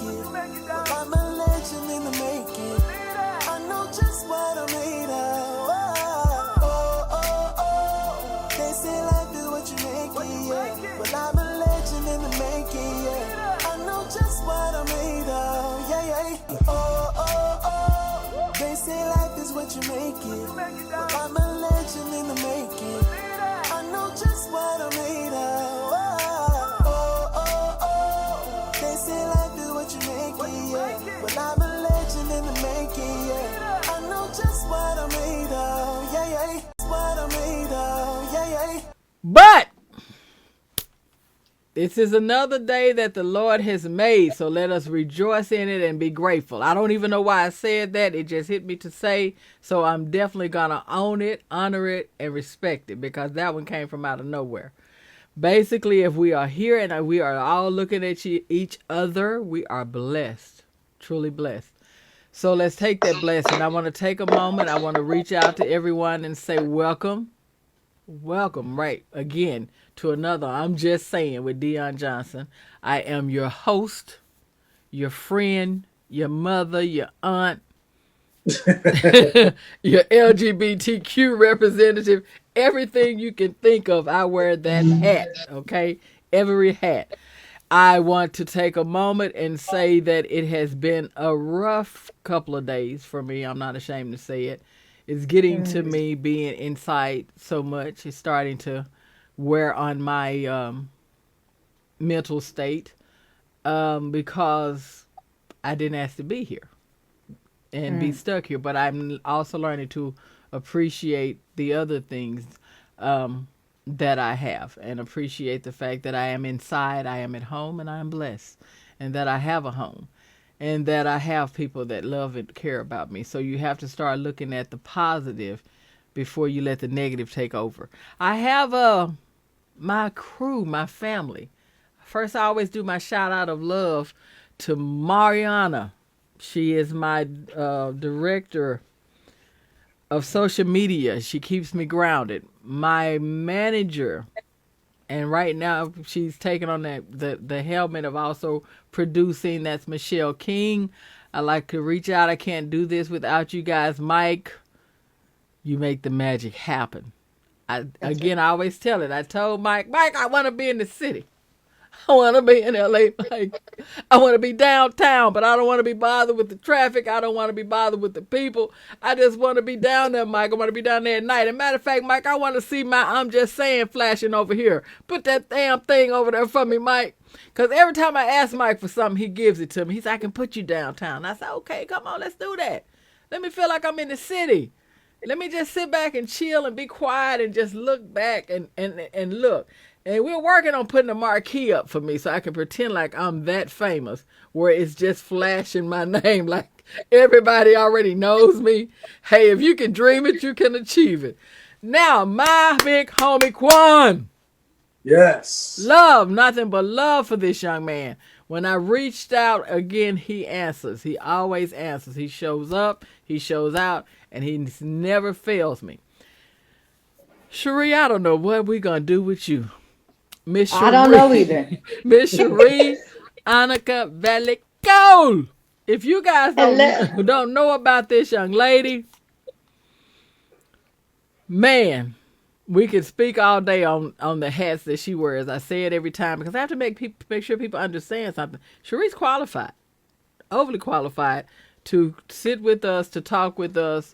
it. Well, I'm a legend in the making. I know just what I'm made of. They say life is what you make it, yeah. Well, I'm a legend in the making, yeah. I know just what I'm made of, yeah, yeah. They say life is what you make it. Well, I'm a legend in the making. I know just what I'm made of. They say life is what you make it, yeah. Well, I'm a legend in the making, yeah. I know just what I'm made of, yeah, yeah. What I'm made of, yeah, yeah. But this is another day that the Lord has made, so let us rejoice in it and be grateful. I don't even know why I said that. It just hit me to say, so I'm definitely going to own it, honor it, and respect it, because that one came from out of nowhere. Basically, if we are here and we are all looking at each other, we are blessed, truly blessed. So let's take that blessing. I want to take a moment. I want to reach out to everyone and say welcome. Welcome, right, again, to another I'm Just Saying with Dion Johnson. I am your host, your friend, your mother, your aunt, your LGBTQ representative, everything you can think of. I wear that hat, okay? Every hat. I want to take a moment and say that it has been a rough couple of days for me. I'm not ashamed to say it. It's getting to me being inside so much. It's starting to wear on my mental state because I didn't ask to be here and be stuck here. But I'm also learning to appreciate the other things that I have and appreciate the fact that I am inside, I am at home, and I am blessed, and that I have a home, and that I have people that love and care about me. So you have to start looking at the positive before you let the negative take over. I have my crew, my family. First, I always do my shout out of love to Mariana. She is my director of social media. She keeps me grounded. My manager, and right now she's taking on the helmet of also producing. That's Michelle King. I like to reach out. I can't do this without you guys. Mike, you make the magic happen. I always tell it. I told Mike, I want to be in the city. I want to be in LA, Mike. I want to be downtown, but I don't want to be bothered with the traffic. I don't want to be bothered with the people. I just want to be down there, Mike. I want to be down there at night. And matter of fact, Mike, I want to see my I'm Just Saying flashing over here. Put that damn thing over there for me, Mike. Because every time I ask Mike for something, he gives it to me. He's like, I can put you downtown. I said, okay, come on, let's do that. Let me feel like I'm in the city. Let me just sit back and chill and be quiet and just look back and look. And we're working on putting a marquee up for me so I can pretend like I'm that famous, where it's just flashing my name like everybody already knows me. Hey, if you can dream it, you can achieve it. Now, my big homie Quan. Yes. Love, nothing but love for this young man. When I reached out again, he answers. He always answers. He shows up, he shows out, and he never fails me. Cherie, I don't know what we're going to do with you. Miss Cherie. I don't know either. Miss Cherie Annika Valley Gold. If you guys don't know about this young lady, man, we could speak all day on the hats that she wears. I say it every time because I have to make sure people understand something. Cherie's qualified, overly qualified to sit with us, to talk with us,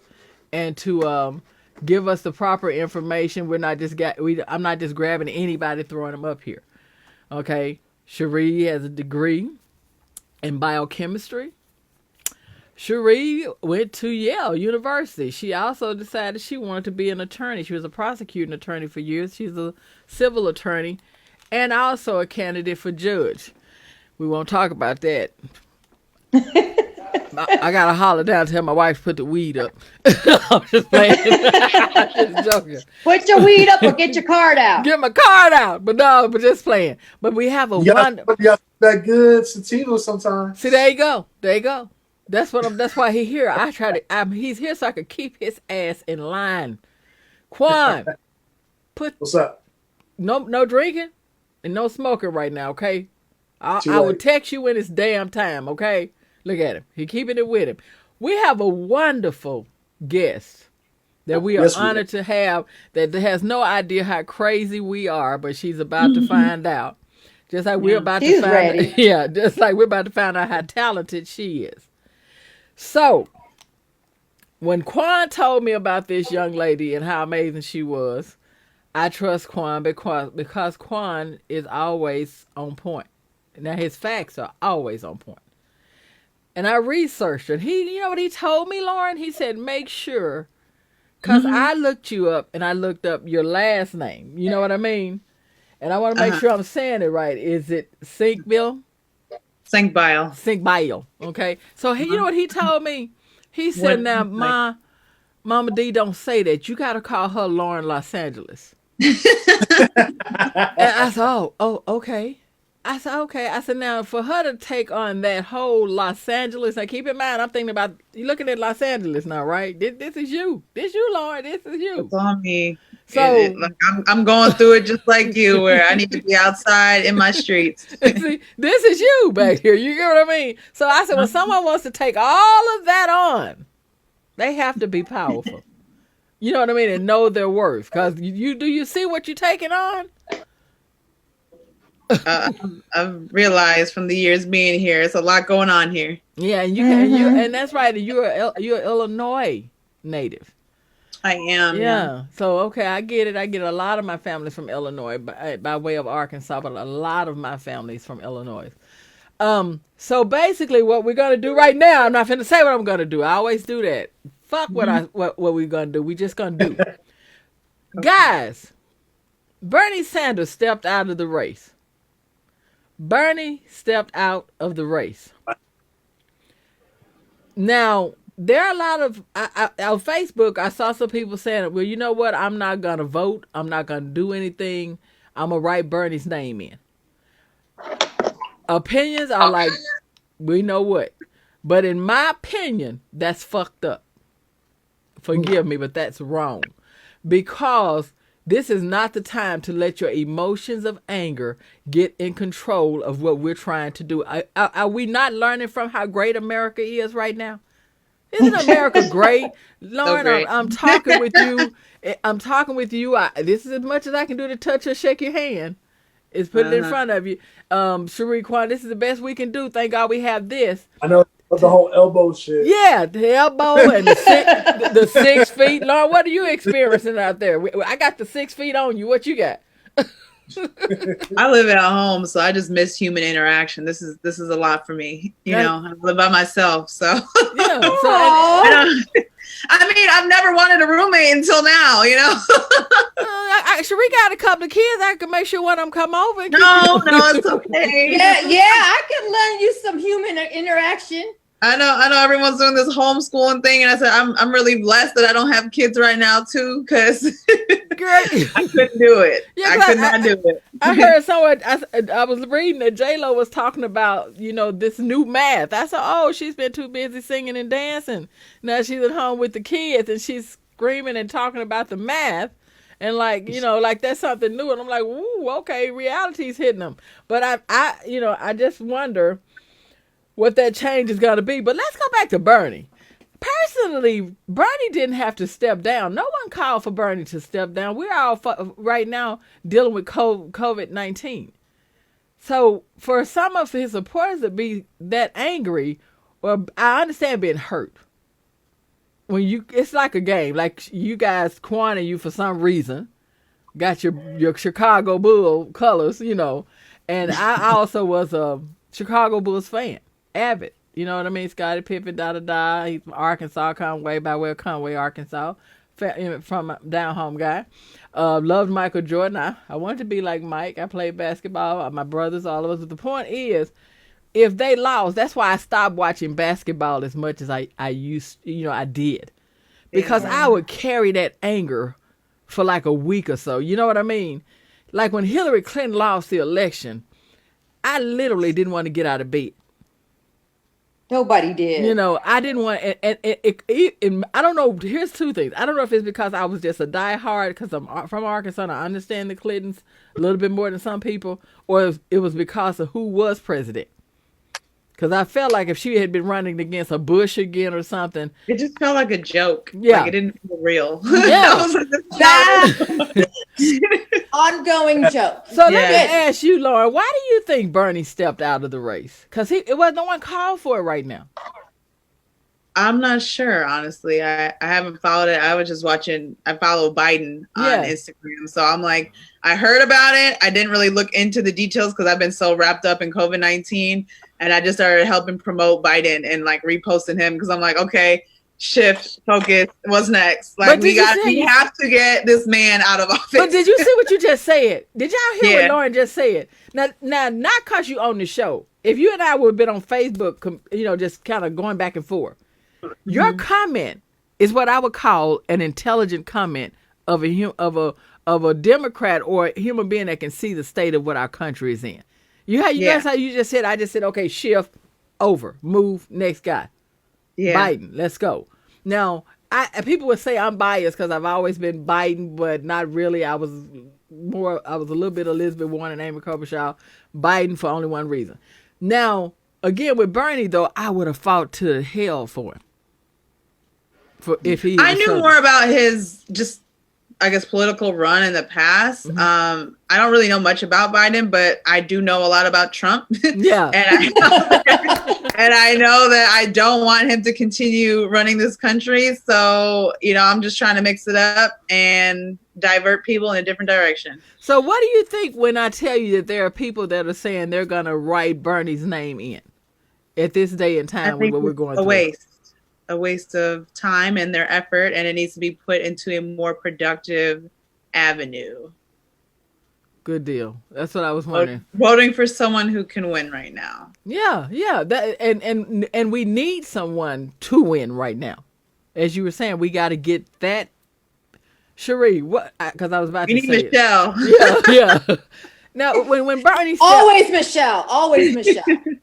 and to give us the proper information. I'm not just grabbing anybody, throwing them up here. Okay, Cherie has a degree in biochemistry. Cherie went to Yale University. She also decided she wanted to be an attorney. She was a prosecuting attorney for years. She's a civil attorney and also a candidate for judge. We won't talk about that. I got to holler down and tell my wife to put the weed up. I'm just playing. I'm just joking. Put your weed up or get your card out. Get my card out. But no, but just playing. But we have a wonderful. That good sativa sometimes. See, there you go. There you go. That's why he's here. He's here so I could keep his ass in line. Quan, What's up? No drinking and no smoking right now, okay? I will text you when it's damn time, okay? Look at him. He keeping it with him. We have a wonderful guest that we are honored to have that has no idea how crazy we are, but she's about to find out. Just like we're about to find out. Yeah, just like we're about to find out how talented she is. So, when Quan told me about this young lady and how amazing she was, I trust Quan because Quan is always on point. Now, his facts are always on point. And I researched it. You know what he told me, Lauren? He said, make sure, because I looked you up and I looked up your last name. You know what I mean? And I want to make sure I'm saying it right. Is it Sinkville? Sinkbile. Sinkbile. Okay. So you know what he told me? He said, now, Mama D, don't say that. You got to call her Lauren Los Angeles. And I said, oh, okay. I said, okay. I said, now, for her to take on that whole Los Angeles, now keep in mind, I'm thinking about, you're looking at Los Angeles now, right? This is you. This you, Lauren. This is you. It's on me. So I'm going through it just like you, where I need to be outside in my streets. See, this is you back here. You get what I mean? So I said, when someone wants to take all of that on, they have to be powerful. You know what I mean? And know their worth. Because do you see what you're taking on? I've realized from the years being here, it's a lot going on here. Yeah, and and that's right. You're an Illinois native. I am. Yeah. So, okay, I get it. I get a lot of my family from Illinois by way of Arkansas, but a lot of my family's from Illinois. So basically what we're going to do right now, I'm not finna say what I'm going to do. I always do that. Fuck what we're going to do. We just going to do. Guys, Bernie Sanders stepped out of the race. Bernie stepped out of the race. Now, there are a lot of, on Facebook, I saw some people saying, well, you know what? I'm not going to vote. I'm not going to do anything. I'm going to write Bernie's name in. Opinions are like, we know what. But in my opinion, that's fucked up. Forgive me, but that's wrong. Because this is not the time to let your emotions of anger get in control of what we're trying to do. Are we not learning from how great America is right now? Isn't America great? Lauren, so great. I'm talking with you. This is as much as I can do to touch or shake your hand. Is put it in front of you. Cherie Quan, this is the best we can do. Thank God we have this. I know the whole elbow shit. Yeah, the elbow and the 6 feet. Lauren, what are you experiencing out there? I got the 6 feet on you. What you got? I live at home, so I just miss human interaction. This is a lot for me. You know, I live by myself, so yeah. So I mean, I've never wanted a roommate until now. You know, Cherie got a couple of kids. I can make sure one of them come over. No, it's okay. Yeah, I can lend you some human interaction. I know everyone's doing this homeschooling thing, and I said I'm really blessed that I don't have kids right now too, because I couldn't do it. Yeah, I could not do it. I heard someone. I was reading that J-Lo was talking about this new math. I said, oh, she's been too busy singing and dancing. Now she's at home with the kids and she's screaming and talking about the math. And like that's something new. And I'm like, ooh, okay, reality's hitting them. But I just wonder what that change is going to be. But let's go back to Bernie. Personally, Bernie didn't have to step down. No one called for Bernie to step down. We're all right now dealing with COVID-19. So for some of his supporters to be that angry, well, I understand being hurt. It's like a game. Like you guys, Quan and you, for some reason, got your Chicago Bull colors, and I also was a Chicago Bulls fan. Avid, you know what I mean? Scottie Pippen, He's from Arkansas, Conway, by way of Conway, Arkansas, from down home guy. Loved Michael Jordan. I wanted to be like Mike. I played basketball. My brothers, all of us. But the point is, if they lost, that's why I stopped watching basketball as much as I used. I did, because I would carry that anger for like a week or so. You know what I mean? Like when Hillary Clinton lost the election, I literally didn't want to get out of bed. Nobody did. You know, I didn't want, and I don't know. Here's two things. I don't know if it's because I was just a diehard because I'm from Arkansas and I understand the Clintons a little bit more than some people, or it was because of who was president. Because I felt like if she had been running against a Bush again or something. It just felt like a joke. Yeah. Like it didn't feel real. Yeah. I was like, That ongoing joke. So let me ask you, Lauren, why do you think Bernie stepped out of the race? Because it was no one called for it right now. I'm not sure, honestly. I haven't followed it. I was just watching. I follow Biden on Instagram. So I'm like, I heard about it. I didn't really look into the details because I've been so wrapped up in COVID-19. And I just started helping promote Biden and like reposting him because I'm like, okay, shift, focus. What's next? Like we have to get this man out of office. But did you see what you just said? Did y'all hear what Lauren just said? Now, not because you on the show. If you and I would have been on Facebook, you know, just kind of going back and forth, your comment is what I would call an intelligent comment of a Democrat or a human being that can see the state of what our country is in. That's how you just said. I just said, okay, shift, over, move, next guy. Yeah. Biden, let's go. Now, people would say I'm biased because I've always been Biden, but not really. I was a little bit Elizabeth Warren and Amy Klobuchar. Biden for only one reason. Now, again, with Bernie, though, I would have fought to hell for him. I knew more about his just, I guess, political run in the past. Mm-hmm. I don't really know much about Biden, but I do know a lot about Trump. Yeah. and I know that I don't want him to continue running this country. So, you know, I'm just trying to mix it up and divert people in a different direction. So what do you think when I tell you that there are people that are saying they're going to write Bernie's name in at this day and time with what we're going through? A waste of time and their effort, and it needs to be put into a more productive avenue. Good deal. That's what I was wondering. Voting for someone who can win right now. Yeah. That and we need someone to win right now. As you were saying, we got to get that. Cherie, what? Because I was about to say Michelle. Yeah. Now, when Bernie stepped, always Michelle.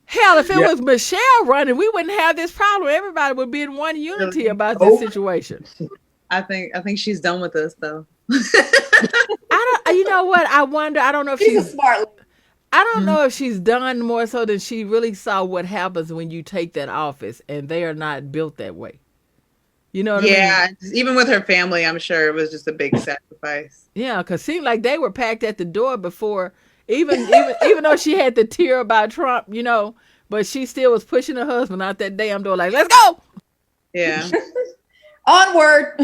Hell, if it was Michelle running, we wouldn't have this problem. Everybody would be in one unity about this situation. I think she's done with us, though. You know what? I wonder. I don't know if she's smart. I don't know if she's done more so than she really saw what happens when you take that office, and they are not built that way. You know what I mean? Yeah, even with her family, I'm sure it was just a big sacrifice. Yeah, because it seemed like they were packed at the door before, even though she had the tear about Trump, you know, but she still was pushing her husband out that damn door like, let's go. Yeah. Onward.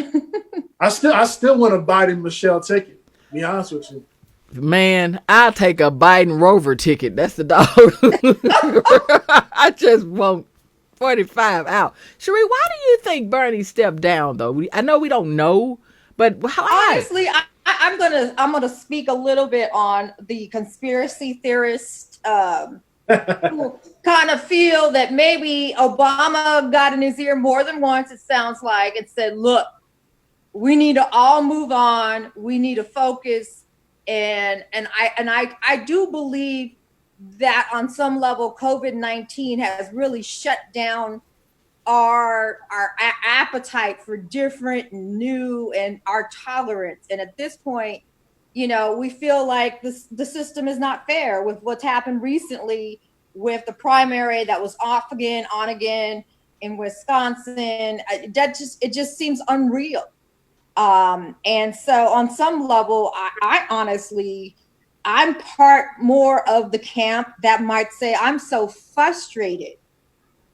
I still want a Biden Michelle ticket, to be honest with you. Man, I'll take a Biden Rover ticket. That's the dog. I just want 45 out. Cherie, why do you think Bernie stepped down though? I know we don't know, but honestly, I'm gonna speak a little bit on the conspiracy theorists who kind of feel that maybe Obama got in his ear more than once. It sounds like and said, "Look, we need to all move on. We need to focus." And I do believe that on some level, COVID-19 has really shut down our appetite for different, new, and our tolerance. And at this point, you know, we feel like the system is not fair with what's happened recently with the primary that was off again, on again in Wisconsin. It just seems unreal. And so on some level, I honestly, I'm part more of the camp that might say, I'm so frustrated.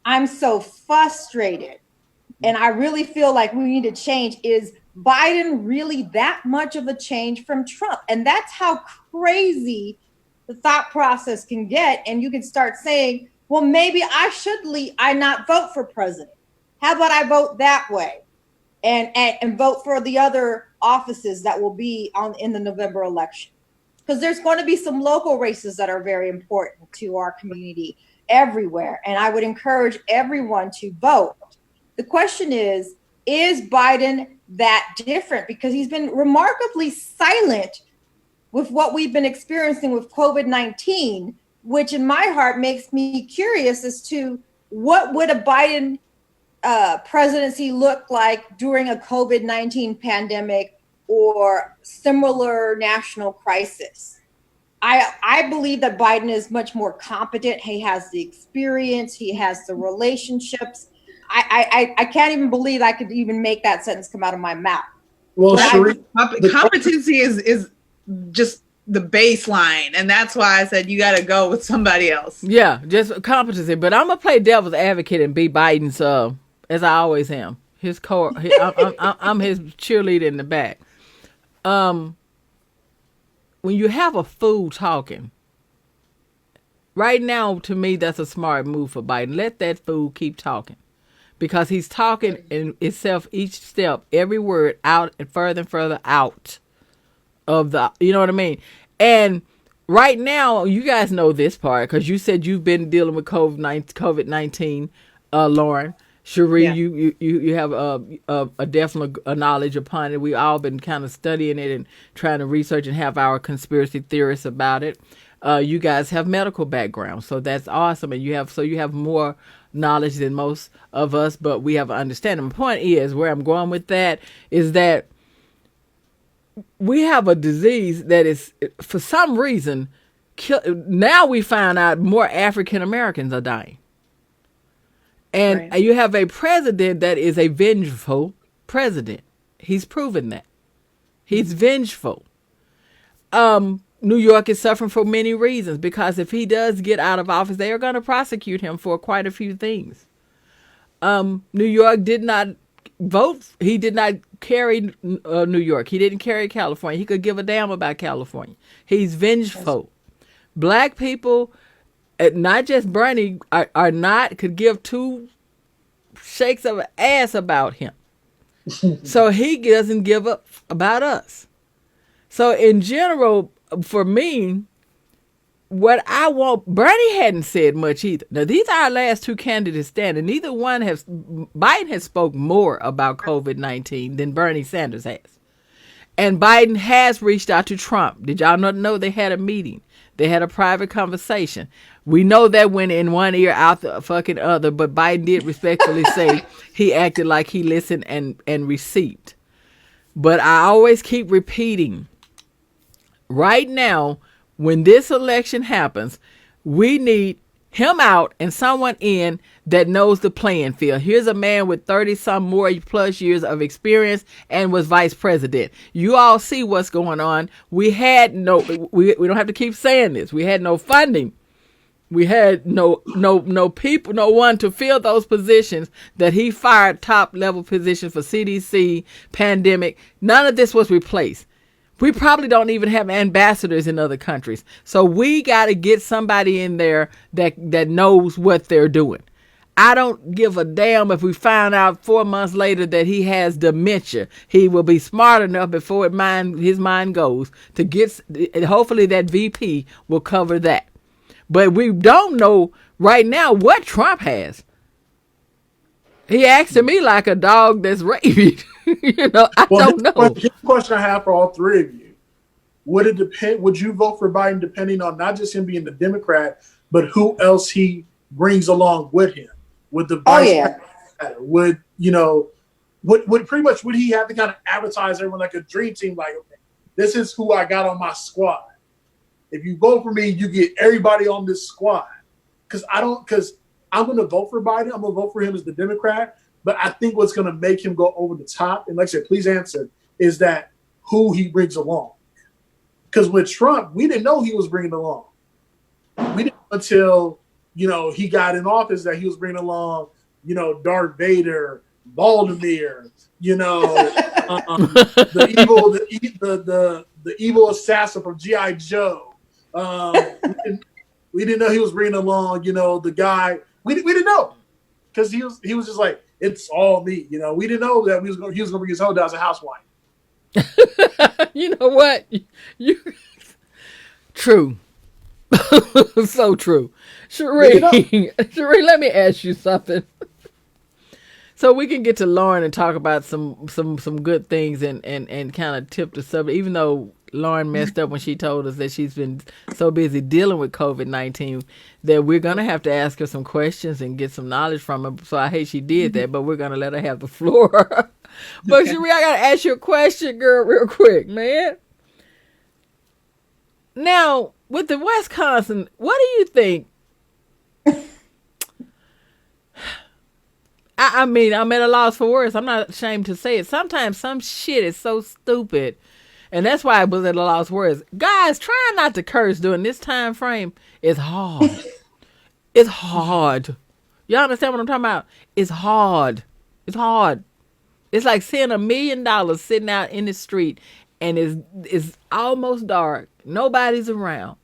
And I really feel like we need to change. Is Biden really that much of a change from Trump? And that's how crazy the thought process can get. And you can start saying, well, maybe I not vote for president. How about I vote that way? And vote for the other offices that will be in the November election. Because there's going to be some local races that are very important to our community everywhere. And I would encourage everyone to vote. The question is Biden that different? Because he's been remarkably silent with what we've been experiencing with COVID-19, which in my heart makes me curious as to what would a Biden presidency look like during a COVID-19 pandemic or similar national crisis? I believe that Biden is much more competent. He has the experience. He has the relationships. I can't even believe I could even make that sentence come out of my mouth. Well, Sheree, competency is just the baseline, and that's why I said you got to go with somebody else. Yeah, just competency. But I'm gonna play devil's advocate and be Biden's, as I always am. I'm his cheerleader in the back. When you have a fool talking, right now, to me, that's a smart move for Biden. Let that fool keep talking. Because he's talking in itself each step, every word out and further out of the, you know what I mean? And right now, you guys know this part because you said you've been dealing with COVID-19, Lauren. Cherie, yeah. you have a definite knowledge upon it. We've all been kind of studying it and trying to research and have our conspiracy theorists about it. You guys have medical backgrounds, so that's awesome. And you have more knowledge than most of us, but we have an understanding. My point is, where I'm going with that is that we have a disease that is, for some reason, now we find out more African Americans are dying. And right. You have a president that is a vengeful president. He's proven that. He's vengeful. New York is suffering for many reasons because if he does get out of office, they are going to prosecute him for quite a few things. New York did not vote. He did not carry New York. He didn't carry California. He could give a damn about California. He's vengeful. Black people, not just Bernie, could give two shakes of an ass about him. So he doesn't give up about us. So in general, for me, what I want, Bernie hadn't said much either. Now, these are our last two candidates standing. Neither one Biden has spoke more about COVID-19 than Bernie Sanders has. And Biden has reached out to Trump. Did y'all not know they had a meeting? They had a private conversation. We know that went in one ear, out the fucking other, but Biden did respectfully say he acted like he listened and received. But I always keep repeating, right now, when this election happens, we need him out and someone in that knows the playing field. Here's a man with 30-some more plus years of experience and was vice president. You all see what's going on. We had we don't have to keep saying this. We had no funding. We had no people, no one to fill those positions that he fired, top level positions for CDC, pandemic. None of this was replaced. We probably don't even have ambassadors in other countries. So we got to get somebody in there that knows what they're doing. I don't give a damn if we find out 4 months later that he has dementia. He will be smart enough before his mind goes to get, hopefully that VP will cover that. But we don't know right now what Trump has. He asking me like a dog that's rabid. I don't know. Here's the question I have for all three of you. Would it depend? Would you vote for Biden depending on not just him being the Democrat, but who else he brings along with him? Would the vice president, would pretty much would he have to kind of advertise everyone like a dream team? Like, okay, this is who I got on my squad. If you vote for me, you get everybody on this squad. Because I'm going to vote for Biden. I'm going to vote for him as the Democrat. But I think what's going to make him go over the top, and like I said, please answer, is that who he brings along. Because with Trump, we didn't know he was bringing along. We didn't until, he got in office that he was bringing along, Darth Vader, Valdemir, the evil assassin from G.I. Joe. We didn't know he was bringing along, the guy. We didn't know because he was just like, it's all me. We didn't know that he was going to bring his hoe down as a housewife. You know what? True. So true. Cherie, let me ask you something. So we can get to Lauren and talk about some good things and kind of tip the subject, even though Lauren messed up when she told us that she's been so busy dealing with COVID-19 that we're going to have to ask her some questions and get some knowledge from her. So I hate she did that, but we're going to let her have the floor. But Okay. Cherie, I got to ask you a question, girl, real quick, man. Now, with the Wisconsin, what do you think? I mean, I'm at a loss for words. I'm not ashamed to say it. Sometimes some shit is so stupid. And that's why I was at a loss for words. Guys, trying not to curse during this time frame is hard. It's hard. Y'all understand what I'm talking about? It's hard. It's hard. It's like seeing $1 million sitting out in the street and it's almost dark. Nobody's around.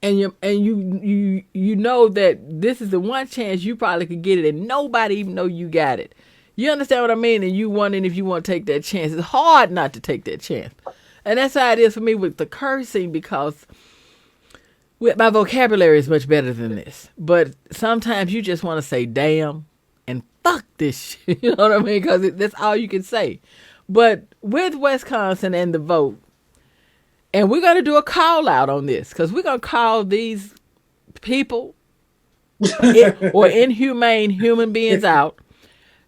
And you know that this is the one chance you probably could get it, and nobody even know you got it. You understand what I mean? And you wondering if you want to take that chance. It's hard not to take that chance, and that's how it is for me with the cursing, because my vocabulary is much better than this. But sometimes you just want to say "damn" and "fuck this shit." You know what I mean? Because that's all you can say. But with Wisconsin and the vote. And we're going to do a call out on this, because we're going to call these people or inhumane human beings out,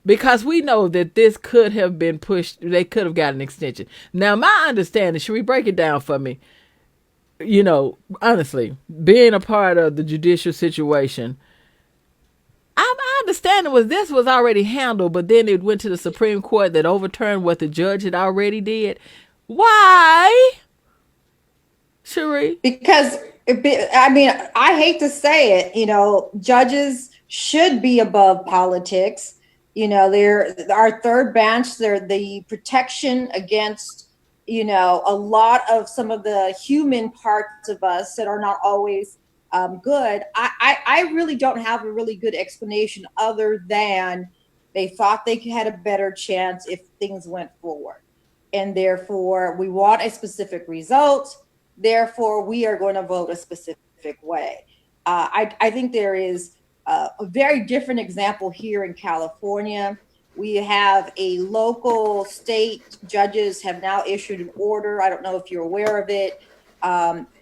because we know that this could have been pushed. They could have got an extension. Now, my understanding, should we break it down for me? You know, honestly, being a part of the judicial situation, my understanding was this was already handled, but then it went to the Supreme Court that overturned what the judge had already did. Why? Cherie? Because I mean, I hate to say it, you know, judges should be above politics. You know, they're our third bench. They're the protection against, you know, a lot of some of the human parts of us that are not always good. I really don't have a really good explanation other than they thought they had a better chance if things went forward. And therefore, we want a specific result. Therefore, we are going to vote a specific way. I think there is a very different example here in California. We have a local state judges have now issued an order. I don't know if you're aware of it,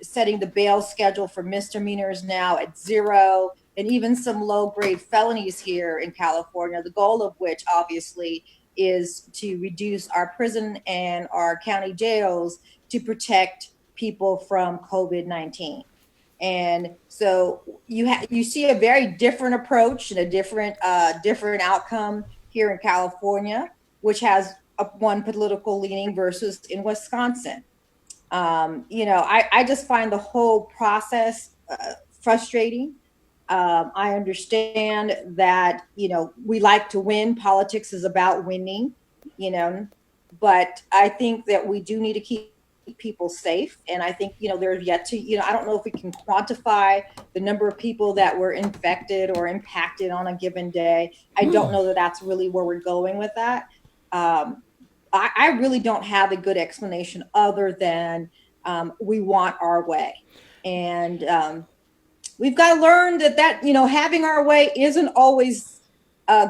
setting the bail schedule for misdemeanors now at 0, and even some low-grade felonies here in California, the goal of which obviously is to reduce our prison and our county jails to protect people from COVID-19. And so you see a very different approach and a different outcome here in California, which has one political leaning versus in Wisconsin. You know, I just find the whole process frustrating. I understand that, you know, we like to win. Politics is about winning, you know, but I think that we do need to keep people safe. And I think, you know, there's yet to, you know, I don't know if we can quantify the number of people that were infected or impacted on a given day. I don't know that that's really where we're going with that. I really don't have a good explanation other than we want our way. And we've got to learn that, you know, having our way isn't always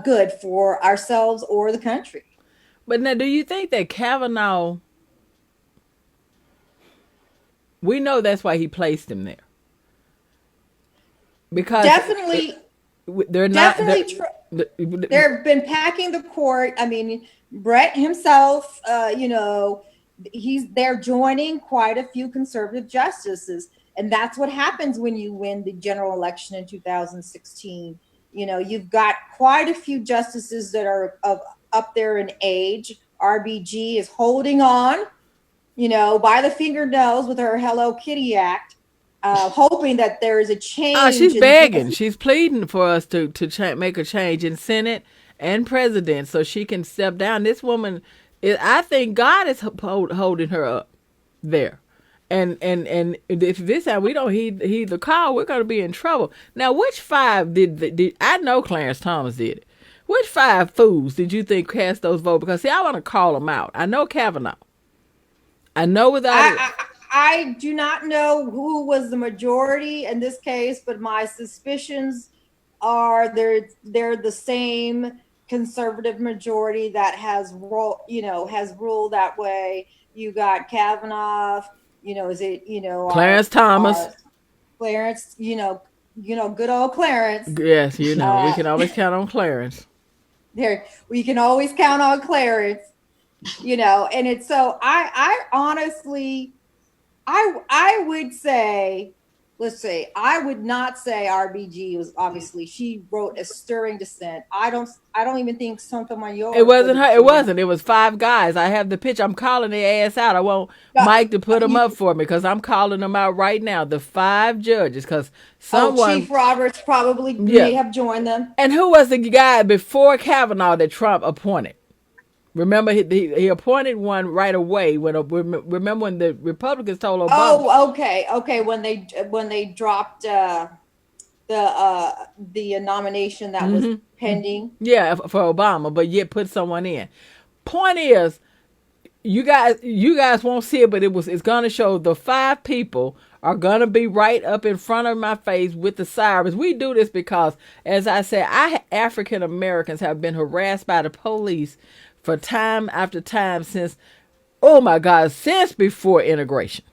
good for ourselves or the country. But now, do you think that Kavanaugh, we know that's why he placed him there? Because definitely, they're not. They've been packing the court. I mean, Brett himself, you know, they're joining quite a few conservative justices. And that's what happens when you win the general election in 2016. You know, you've got quite a few justices that are up there in age. RBG is holding on, you know, by the fingernails with her Hello Kitty Act, hoping that there is a change. She's begging. She's pleading for us to make a change in Senate and president so she can step down. This woman, I think God is holding her up there. And if this time we don't heed the call, we're going to be in trouble. Now, which 5 did I know Clarence Thomas did it. Which 5 fools did you think cast those votes? Because, see, I want to call them out. I know Kavanaugh. I know without I do not know who was the majority in this case, but my suspicions are they're the same conservative majority that has ruled that way. You got Kavanaugh. Is it Clarence Thomas? Clarence. Good old Clarence. Yes, we can always count on Clarence. We can always count on Clarence. And it's so I honestly, I would say, let's say, I would not say RBG was, obviously she wrote a stirring dissent. I don't even think Sotomayor. It wasn't her. It wasn't. It was 5 guys. I have the pitch. I'm calling their ass out. I want Mike to put them up for me because I'm calling them out right now. The 5 judges, because someone. Chief Roberts probably may have joined them. And who was the guy before Kavanaugh that Trump appointed? Remember, he appointed one right away. Remember when the Republicans told Obama? Oh, okay. When they dropped the nomination that was pending. Yeah, for Obama, but yet put someone in. Point is, you guys won't see it, but it's gonna show the 5 people are gonna be right up in front of my face with the sirens. We do this because, as I said, African Americans have been harassed by the police for time after time since before integration.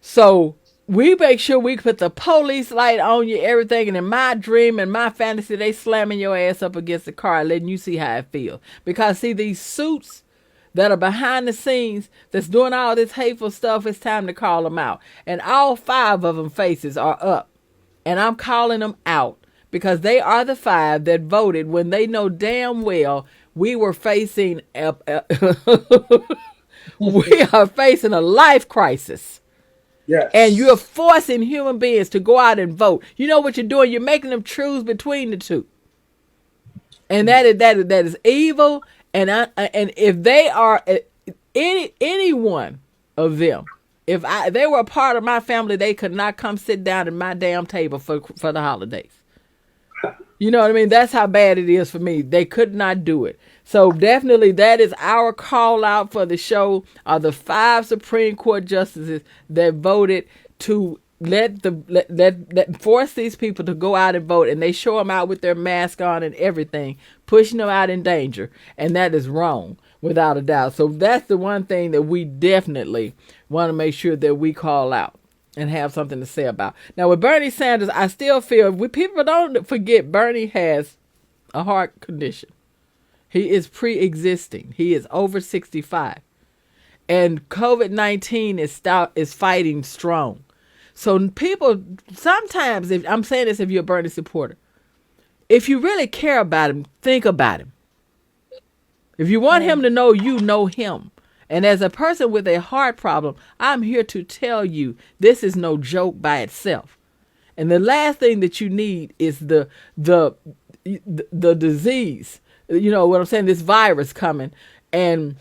So we make sure we put the police light on you, everything. And in my dream and my fantasy, they slamming your ass up against the car, letting you see how it feels. Because see, these suits that are behind the scenes that's doing all this hateful stuff, it's time to call them out. And all 5 of them faces are up. And I'm calling them out because they are the 5 that voted when they know damn well we were facing we are facing a life crisis. Yes. And you're forcing human beings to go out and vote. You know what you're doing? You're making them choose between the two. And that is evil. And if they are any one of them, if they were a part of my family, they could not come sit down at my damn table for the holidays. You know what I mean? That's how bad it is for me. They could not do it. So definitely that is our call out for the show, are the 5 Supreme Court justices that voted to let force these people to go out and vote, and they show them out with their mask on and everything, pushing them out in danger. And that is wrong, without a doubt. So that's the one thing that we definitely want to make sure that we call out and have something to say about. Now with Bernie Sanders, I still feel people don't forget Bernie has a heart condition. He is pre-existing. He is over 65. And COVID-19 is fighting strong. So people, sometimes, I'm saying this if you're a Bernie supporter, if you really care about him, think about him. If you want him to know you, know him. And as a person with a heart problem, I'm here to tell you this is no joke by itself. And the last thing that you need is the disease. You know what I'm saying? This virus coming. And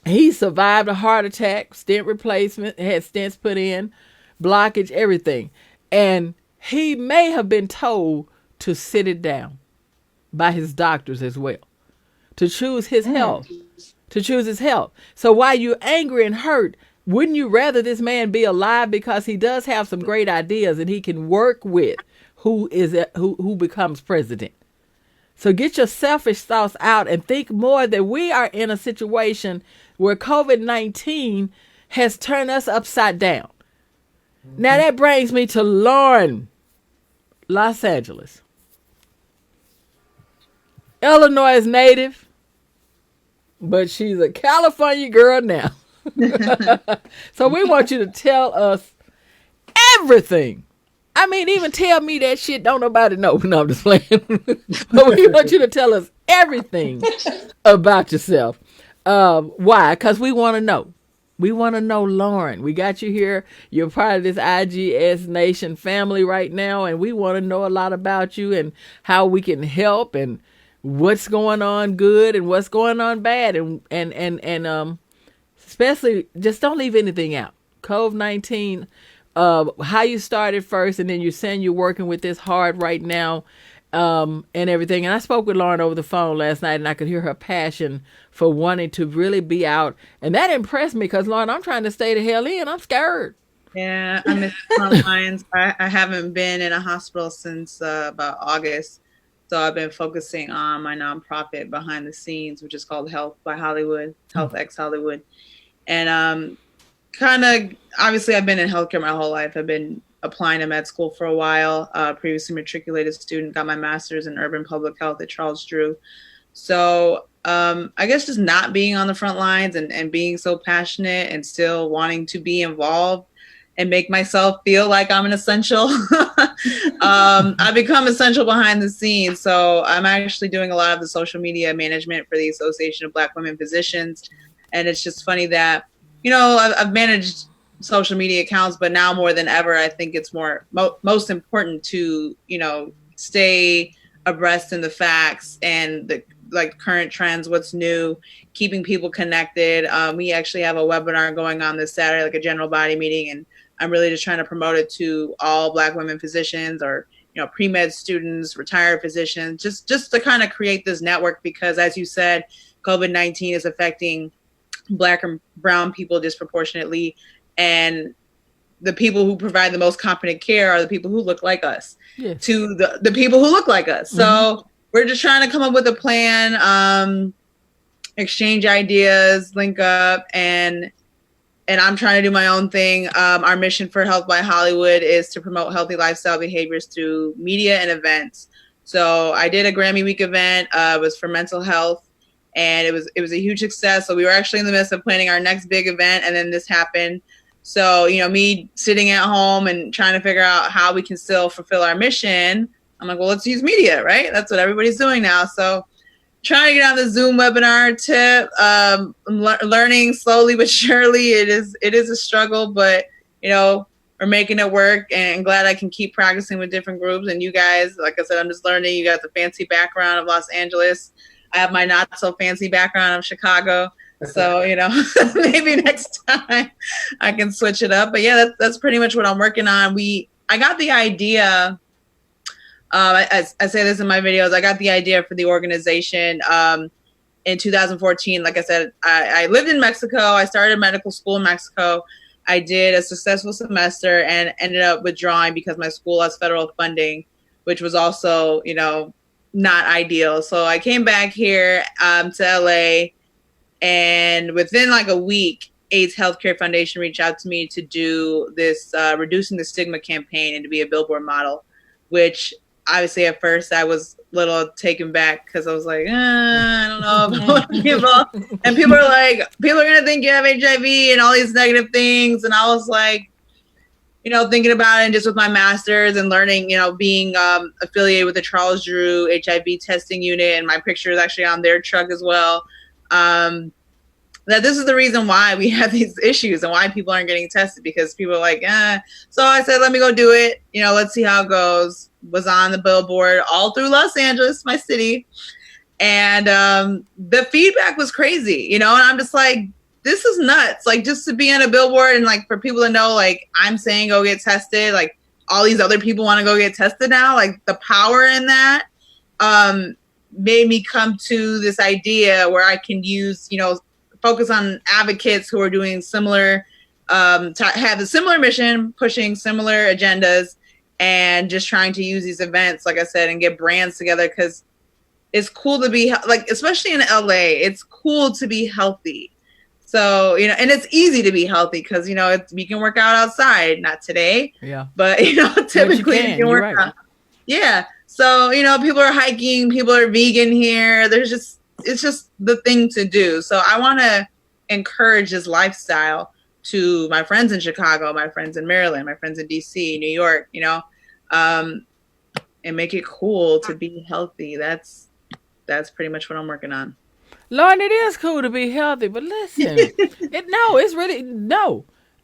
he survived a heart attack, stent replacement, had stents put in, blockage, everything. And he may have been told to sit it down by his doctors as well, to choose his health. To choose his health. So while you're angry and hurt, wouldn't you rather this man be alive, because he does have some great ideas and he can work with who becomes president? So get your selfish thoughts out and think more that we are in a situation where COVID-19 has turned us upside down. Now that brings me to Lauren, Los Angeles. Illinois native, but she's a California girl now. So we want you to tell us everything. I mean, even tell me that shit don't nobody know. No, I'm just playing. But we want you to tell us everything about yourself. Why? Because we want to know. We want to know, Lauren. We got you here. You're part of this IGS Nation family right now, and we want to know a lot about you and how we can help and what's going on good and what's going on bad, and especially just don't leave anything out. COVID-19, how you started first, and then you're saying you're working with this hard right now, and everything. And I spoke with Lauren over the phone last night, and I could hear her passion for wanting to really be out, and that impressed me, because Lauren, I'm trying to stay the hell in. I'm scared. Yeah, I miss the front lines. I haven't been in a hospital since about August. So I've been focusing on my nonprofit behind the scenes, which is called Health by Hollywood, Health X Hollywood. And kind of, obviously, I've been in healthcare my whole life. I've been applying to med school for a while. Previously matriculated student, got my master's in urban public health at Charles Drew. So I guess just not being on the front lines and being so passionate and still wanting to be involved and make myself feel like I'm an essential. I become essential behind the scenes. So I'm actually doing a lot of the social media management for the Association of Black Women Physicians. And it's just funny that, you know, I've managed social media accounts, but now more than ever, I think it's most important to, you know, stay abreast in the facts and the current trends, what's new, keeping people connected. We actually have a webinar going on this Saturday, like a general body meeting, and I'm really just trying to promote it to all Black women physicians or, you know, pre-med students, retired physicians, just to kind of create this network, because as you said, COVID-19 is affecting Black and brown people disproportionately. And the people who provide the most competent care are the people who look like us, yes, to the people who look like us. Mm-hmm. So we're just trying to come up with a plan, exchange ideas, link up, and I'm trying to do my own thing. Our mission for Health by Hollywood is to promote healthy lifestyle behaviors through media and events. So I did a Grammy Week event. It was for mental health, and it was a huge success. So we were actually in the midst of planning our next big event, and then this happened. So, you know, me sitting at home and trying to figure out how we can still fulfill our mission, I'm like, well, let's use media, right? That's what everybody's doing now. So trying to get on the Zoom webinar tip, learning slowly but surely. It is a struggle, but, you know, we're making it work, and glad I can keep practicing with different groups. And you guys, like I said, I'm just learning. You got the fancy background of Los Angeles. I have my not so fancy background of Chicago. So, you know, maybe next time I can switch it up. But yeah, that's pretty much what I'm working on. I got the idea. I say this in my videos. I got the idea for the organization in 2014. Like I said, I lived in Mexico. I started medical school in Mexico. I did a successful semester and ended up withdrawing because my school has federal funding, which was also, you know, not ideal. So I came back here to LA. And within like a week, AIDS Healthcare Foundation reached out to me to do this Reducing the Stigma campaign and to be a billboard model, which obviously at first I was a little taken back because I was like, I don't know if I want to be involved. And people are going to think you have HIV and all these negative things. And I was like, you know, thinking about it, and just with my master's and learning, you know, being affiliated with the Charles Drew HIV testing unit, and my picture is actually on their truck as well. That this is the reason why we have these issues and why people aren't getting tested, because people are like, So I said, let me go do it. You know, let's see how it goes. Was on the billboard all through Los Angeles, my city. And the feedback was crazy, you know, and I'm just like, this is nuts. Like, just to be on a billboard and like for people to know, like, I'm saying go get tested, like all these other people want to go get tested now, like the power in that made me come to this idea where I can use, you know, focus on advocates who are doing similar, have a similar mission, pushing similar agendas, and just trying to use these events, like I said, and get brands together, because it's cool to be, like, especially in LA, it's cool to be healthy. So, you know, and it's easy to be healthy because, you know, we can work out outside, not today. Yeah. But, you know, typically you can work out. Yeah. So, you know, people are hiking, people are vegan here. It's just the thing to do. So I want to encourage this lifestyle to my friends in Chicago, my friends in Maryland, my friends in DC, New York, you know, and make it cool to be healthy. That's pretty much what I'm working on. Lauren, it is cool to be healthy, but listen,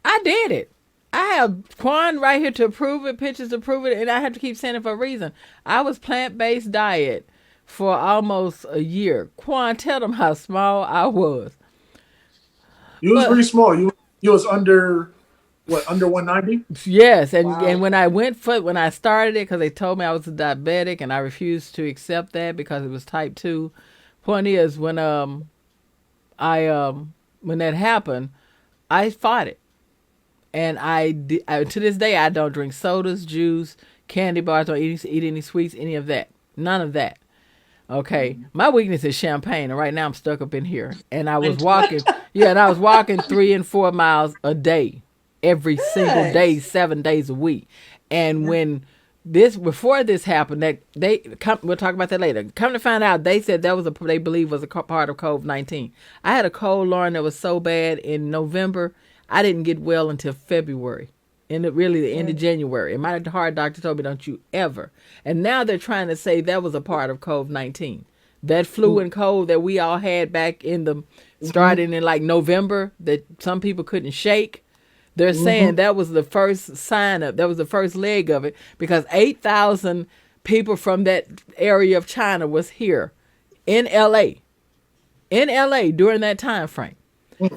I did it. I have Quan right here to prove it, pictures to prove it, and I have to keep saying it for a reason. I was plant-based diet for almost a year. Quan, tell them how small I was. You was pretty small. You was under 190? Yes, and wow. And when I started it, because they told me I was a diabetic, and I refused to accept that because it was type 2. Point is, when when that happened, I fought it, and to this day I don't drink sodas, juice, candy bars, don't eat any sweets, any of that, none of that. Okay, my weakness is champagne, and right now I'm stuck up in here. And I was walking, yeah, and I was walking 3 and 4 miles a day, every single day, 7 days a week. And when before this happened, that we'll talk about that later. Come to find out, they said that was they believe was a part of COVID-19. I had a cold, Lauren, that was so bad in November, I didn't get well until February. Really the end of January. And my heart doctor told me, don't you ever. And now they're trying to say that was a part of COVID-19. That flu and cold that we all had back starting in like November, that some people couldn't shake. They're saying that was the first that was the first leg of it, because 8,000 people from that area of China was here in LA during that time frame.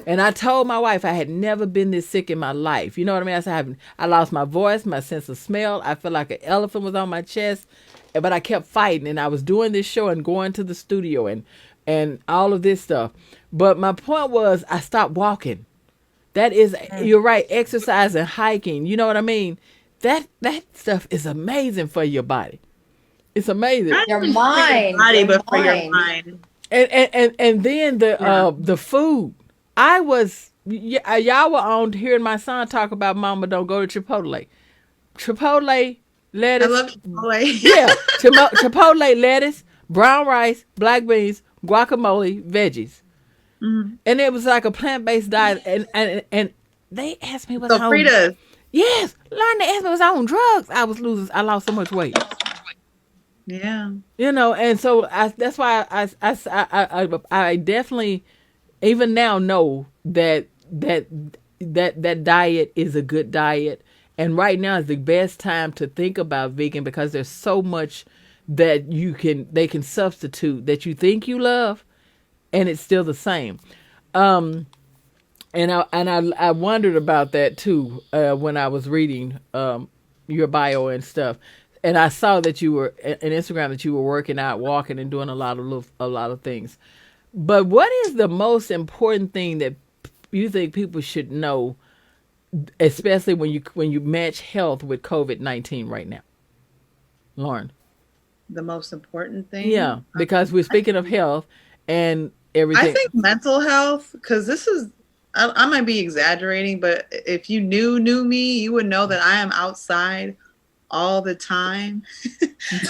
And I told my wife I had never been this sick in my life. You know what I mean? I said I lost my voice, my sense of smell. I felt like an elephant was on my chest, but I kept fighting. And I was doing this show and going to the studio and all of this stuff. But my point was, I stopped walking. That is, you're right, exercise and hiking. You know what I mean? That stuff is amazing for your body. It's amazing. Your mind, body, but for your mind. And then the food. Y'all were on hearing my son talk about Mama Don't Go to Chipotle. Chipotle lettuce. I love Chipotle. Yeah, Chipotle lettuce, brown rice, black beans, guacamole, veggies. Mm-hmm. And it was like a plant-based diet. And they asked me what's on. Fritas. Yes, Lauren, they asked me what's on drugs. I lost so much weight. Yeah. You know, and so that's why I definitely even now know that diet is a good diet, and right now is the best time to think about vegan, because there's so much that they can substitute that you think you love, and it's still the same. And I wondered about that too when I was reading your bio and stuff, and I saw that you were on Instagram, that you were working out, walking, and doing a lot of things. But what is the most important thing that you think people should know, especially when you match health with COVID-19 right now, Lauren? The most important thing? Yeah, because we're speaking of health and everything. I think mental health, because this is, I might be exaggerating, but if you knew me, you would know that I am outside all the time.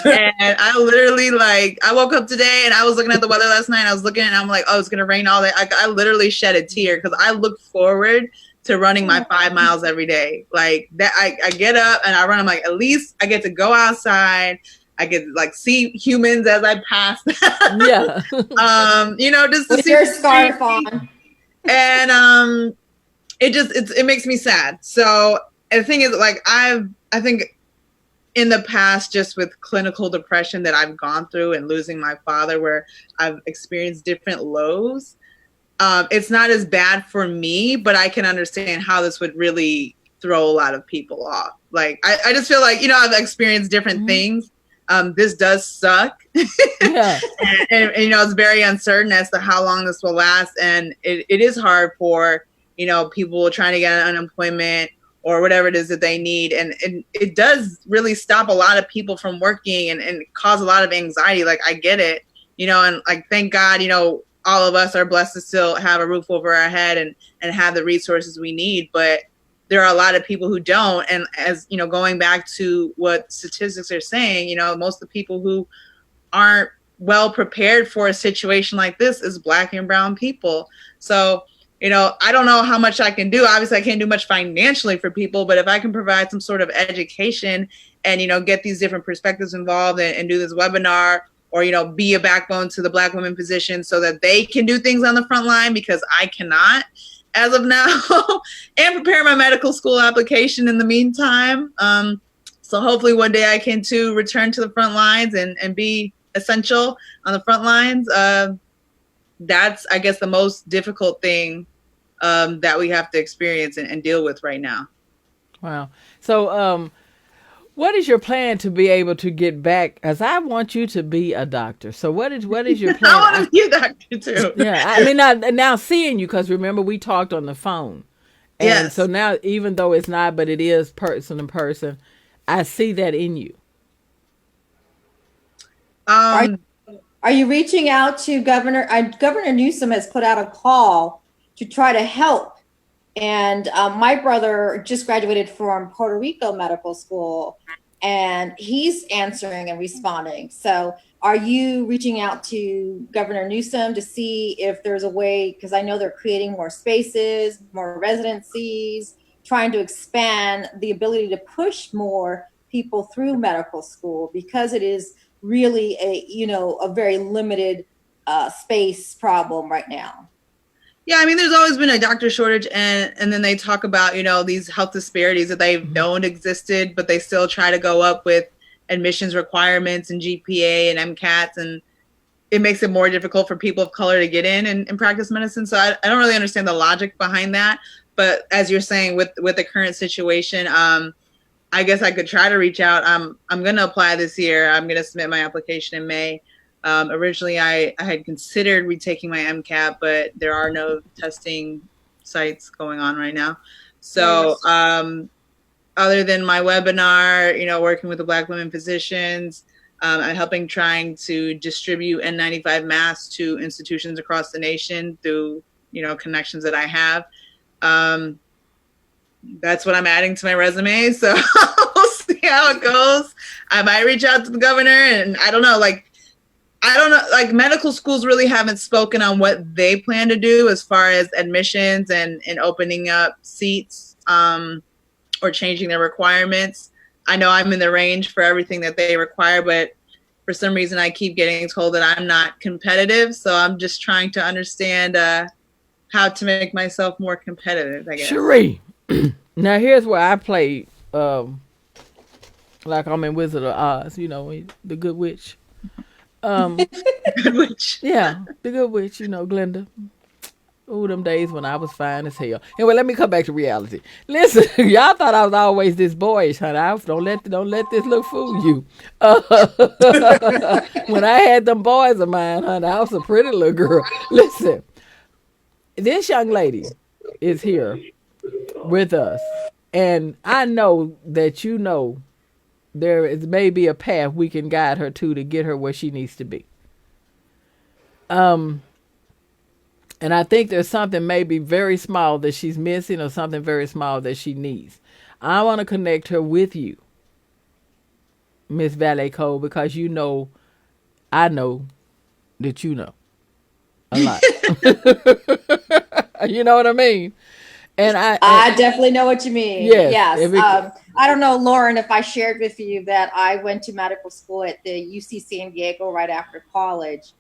And I literally, I woke up today and I was looking at the weather last night, and I was looking and I'm like, oh, it's gonna rain all day. I literally shed a tear because I look forward to running my 5 miles every day. Like that, I get up and I run. I'm like, at least I get to go outside. I get see humans as I pass. Yeah. Just to with see your scarf on. And it makes me sad. So the thing is, I think in the past, just with clinical depression that I've gone through and losing my father, where I've experienced different lows, it's not as bad for me, but I can understand how this would really throw a lot of people off. I just feel like, I've experienced different things. This does suck. Yeah. and it's very uncertain as to how long this will last. And it is hard for, people trying to get unemployment or whatever it is that they need. And it does really stop a lot of people from working and cause a lot of anxiety. I get it, and thank God, all of us are blessed to still have a roof over our head and have the resources we need. But there are a lot of people who don't. And as, going back to what statistics are saying, most of the people who aren't well prepared for a situation like this is Black and brown people. So, I don't know how much I can do. Obviously, I can't do much financially for people, but if I can provide some sort of education and, get these different perspectives involved and do this webinar, or, be a backbone to the Black women position so that they can do things on the front line, because I cannot as of now, and prepare my medical school application in the meantime. So hopefully one day I can too return to the front lines and be essential on the front lines. That's, I guess, the most difficult thing that we have to experience and deal with right now. Wow. So what is your plan to be able to get back? As I want you to be a doctor. So what is your plan? I want to be a doctor too. Yeah. I mean, now seeing you, because remember we talked on the phone. And yes. So now, even though it's not, but it is person to person, I see that in you. Are Are you reaching out to Governor Newsom has put out a call to try to help. And my brother just graduated from Puerto Rico Medical School, and he's answering and responding. So are you reaching out to Governor Newsom to see if there's a way, because I know they're creating more spaces, more residencies, trying to expand the ability to push more people through medical school, because it is really a very limited space problem right now? Yeah, I mean, there's always been a doctor shortage, and then they talk about, these health disparities that they've known existed, but they still try to go up with admissions requirements and GPA and MCATs, and it makes it more difficult for people of color to get in and practice medicine. So I don't really understand the logic behind that. But as you're saying, with the current situation, I guess I could try to reach out. I'm going to apply this year. I'm going to submit my application in May. Originally, I had considered retaking my MCAT, but there are no testing sites going on right now. So other than my webinar, working with the Black women physicians, I'm helping trying to distribute N95 masks to institutions across the nation through, connections that I have. That's what I'm adding to my resume. So we'll see how it goes. I might reach out to the governor, and I don't know, medical schools really haven't spoken on what they plan to do as far as admissions and opening up seats or changing their requirements. I know I'm in the range for everything that they require, but for some reason I keep getting told that I'm not competitive. So I'm just trying to understand how to make myself more competitive, I guess. Cherie, now here's where I played like I'm in Wizard of Oz, the Good Witch. Good Witch. Yeah, the Good Witch, Glenda. Ooh, them days when I was fine as hell. Anyway, let me come back to reality. Listen, y'all thought I was always this boyish, honey. Don't let this look fool you. When I had them boys of mine, honey, I was a pretty little girl. Listen, this young lady is here with us, and I know that there is maybe a path we can guide her to get her where she needs to be. And I think there's something maybe very small that she's missing, or something very small that she needs. I want to connect her with you, Miss Valet Cole, because I know that you know a lot. You know what I mean? And I definitely know what you mean. Yes. I don't know, Lauren, if I shared with you that I went to medical school at the UC San Diego right after college.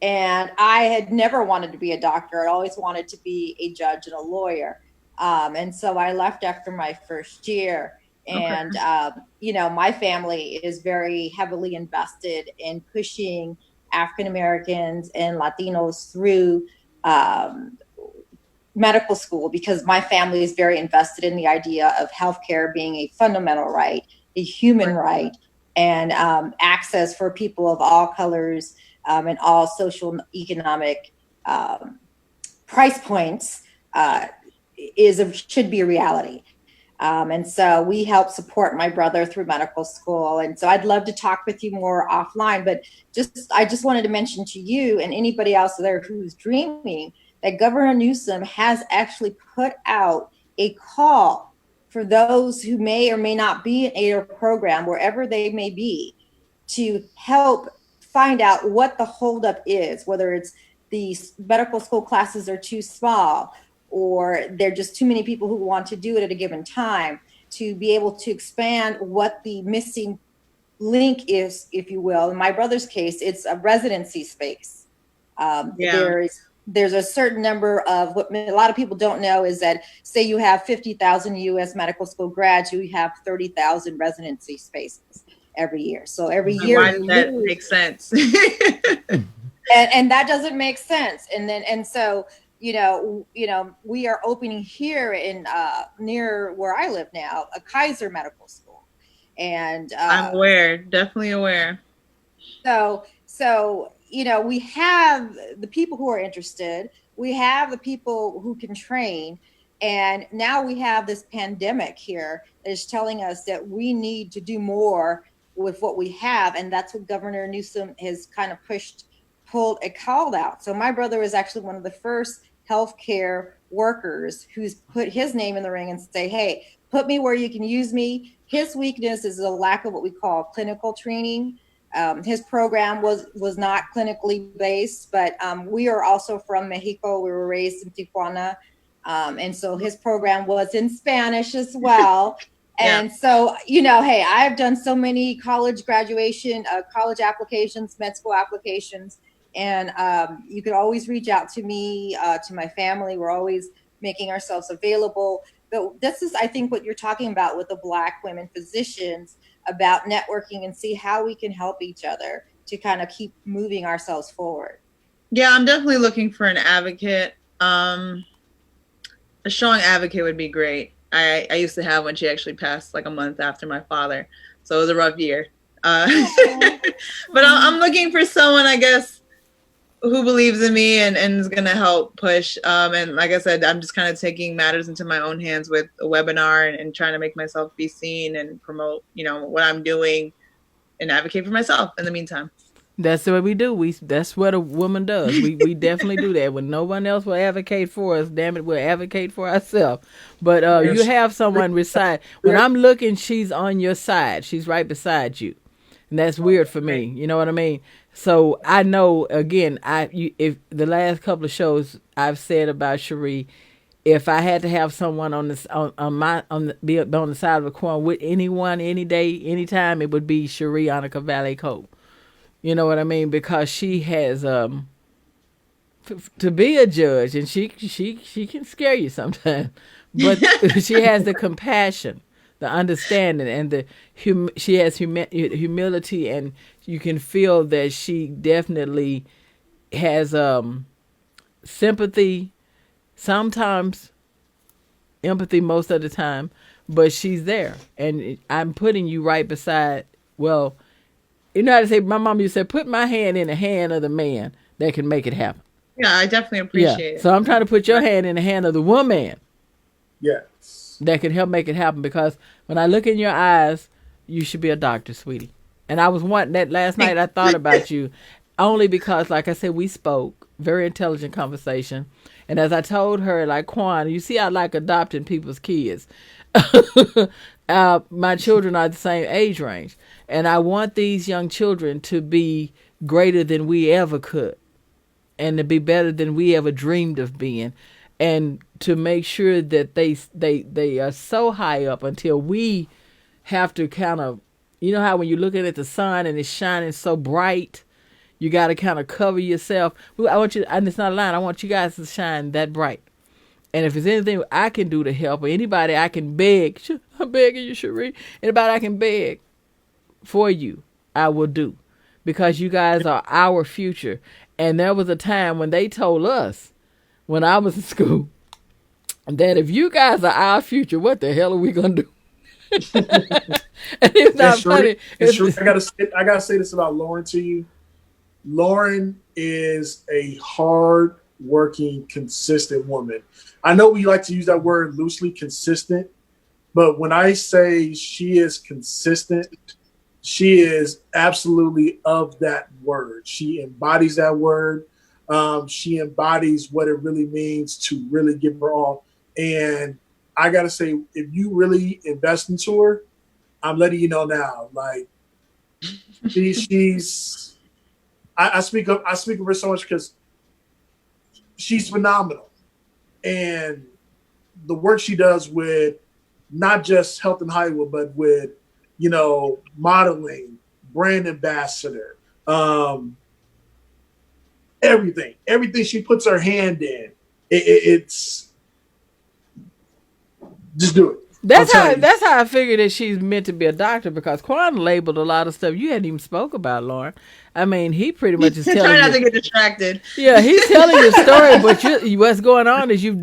And I had never wanted to be a doctor. I always wanted to be a judge and a lawyer. And so I left after my first year. And, my family is very heavily invested in pushing African Americans and Latinos through medical school, because my family is very invested in the idea of healthcare being a fundamental right, a human right, and access for people of all colors and all social economic price points should be a reality. And so we help support my brother through medical school. And so I'd love to talk with you more offline, but I just wanted to mention to you and anybody else there who's dreaming that Governor Newsom has actually put out a call for those who may or may not be in a program, wherever they may be, to help find out what the holdup is, whether it's the medical school classes are too small, or there are just too many people who want to do it at a given time, to be able to expand what the missing link is, if you will. In my brother's case, it's a residency space. There's a certain number of, what a lot of people don't know is that, say you have 50,000 U.S. medical school grads, you have 30,000 residency spaces every year. So every year, why does that make sense? and that doesn't make sense. And so we are opening here in near where I live now, a Kaiser Medical School, and I'm aware, definitely aware. So we have the people who are interested, we have the people who can train, and now we have this pandemic here that is telling us that we need to do more with what we have, and that's what Governor Newsom has kind of pushed pulled a call out. So my brother was actually one of the first healthcare workers who's put his name in the ring and say, hey, put me where you can use me. His weakness is a lack of what we call clinical training. His program was not clinically based, but we are also from Mexico. We were raised in Tijuana. And so his program was in Spanish as well. And so, hey, I've done so many college graduation, college applications, med school applications, and you can always reach out to me, to my family. We're always making ourselves available. But this is, I think, what you're talking about with the Black women physicians, about networking and see how we can help each other to kind of keep moving ourselves forward. Yeah, I'm definitely looking for an advocate. A strong advocate would be great. I used to have one. She actually passed like a month after my father, so it was a rough year. But I'm looking for someone, I guess, who believes in me and is going to help push. And like I said, I'm just kind of taking matters into my own hands with a webinar and trying to make myself be seen and promote, what I'm doing and advocate for myself in the meantime. That's what we do. That's what a woman does. We definitely do that. When no one else will advocate for us, damn it, we'll advocate for ourselves. But you have someone beside. When I'm looking, she's on your side. She's right beside you, and that's weird for me. You know what I mean? So I know. Again, if the last couple of shows I've said about Cherie, if I had to have someone on the side of the coin with anyone, any day, anytime, it would be Cherie Annika Valley Cope. You know what I mean? Because she has to be a judge, and she can scare you sometimes, but she has the compassion, the understanding, and she has humility, and you can feel that she definitely has sympathy, sometimes empathy most of the time, but she's there, and I'm putting you right beside. Well, you know how to say, my mom used to say, put my hand in the hand of the man that can make it happen. Yeah, I definitely appreciate it. So I'm trying to put your hand in the hand of the woman. Yes. That can help make it happen, because when I look in your eyes, you should be a doctor, sweetie. And I was wanting that last night. I thought about you only because, like I said, we spoke, very intelligent conversation. And as I told her, like, Quan, you see, I like adopting people's kids. My children are the same age range, and I want these young children to be greater than we ever could, and to be better than we ever dreamed of being, and to make sure that they are so high up until we have to kind of, you know how when you're looking at the sun and it's shining so bright, you got to kind of cover yourself. I want you, and it's not a line, I want you guys to shine that bright. And if there's anything I can do to help, or anybody I can beg, I'm begging you, Cherie, anybody I can beg for you, I will do. Because you guys are our future. And there was a time when they told us, when I was in school, that if you guys are our future, what the hell are we going to do? And it's not funny. I gotta say this about Lauren to you. Lauren is a hard-working, consistent woman. I know we like to use that word loosely, consistent, but when I say she is consistent, she is absolutely of that word. She embodies that word. She embodies what it really means to really give her all. And I got to say, if you really invest into her, I'm letting you know now, like, I speak of her so much because she's phenomenal. And the work she does with not just Health in Hollywood, but with, modeling, brand ambassador, everything she puts her hand in, it's just do it. That's how I figured that she's meant to be a doctor, because Quan labeled a lot of stuff you hadn't even spoke about, Lauren. I mean, he pretty much is telling Try not you, to get distracted. Yeah, he's telling you a story, but what's going on is you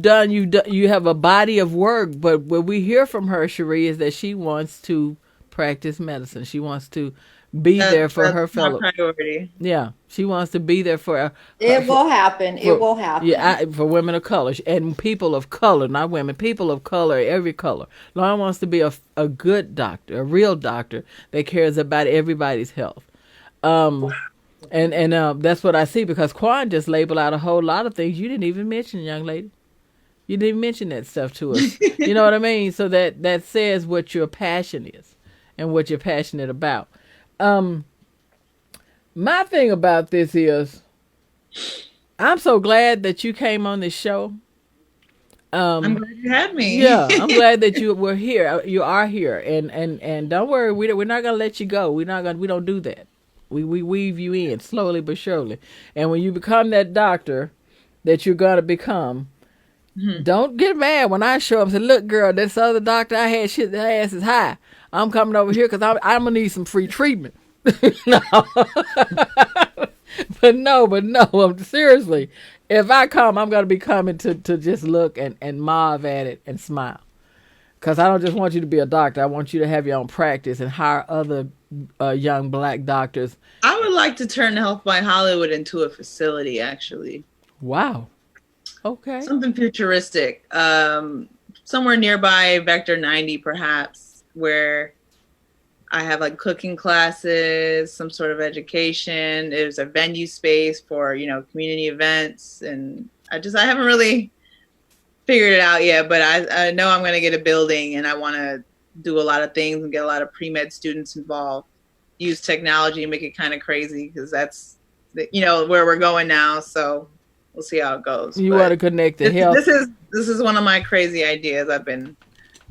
have a body of work. But what we hear from her, Cherie, is that she wants to practice medicine. She wants to be there for her fellow. Priority. Yeah, she wants to be there for. It will happen. It will happen. Yeah, for women of color and people of color, not women. People of color, every color. Lauren wants to be a good doctor, a real doctor that cares about everybody's health. And that's what I see, because Quan just labeled out a whole lot of things you didn't even mention, young lady. You didn't mention that stuff to us. You know what I mean? So that says what your passion is and what you're passionate about. My thing about this is, I'm so glad that you came on this show. I'm glad you had me. Yeah, I'm glad that you were here. You are here, and don't worry, we're not gonna let you go. We don't do that. We weave you in slowly but surely. And when you become that doctor that you're gonna become, don't get mad when I show up and say, "Look, girl, this other doctor I had, shit, their ass is high. I'm coming over here because I'm gonna need some free treatment." No. but no, seriously. If I come, I'm gonna be coming to just look and marvel at it and smile. Because I don't just want you to be a doctor. I want you to have your own practice and hire other young black doctors. I would like to turn Health by Hollywood into a facility, actually. Wow. Okay. Something futuristic. Somewhere nearby Vector 90, perhaps, where I have like cooking classes, some sort of education. There's a venue space for, community events. And I haven't really figured it out yet, but I know I'm going to get a building, and I want to do a lot of things and get a lot of pre-med students involved, use technology and make it kind of crazy, because that's, where we're going now. So we'll see how it goes. You want to connect the health. This is one of my crazy ideas. I've been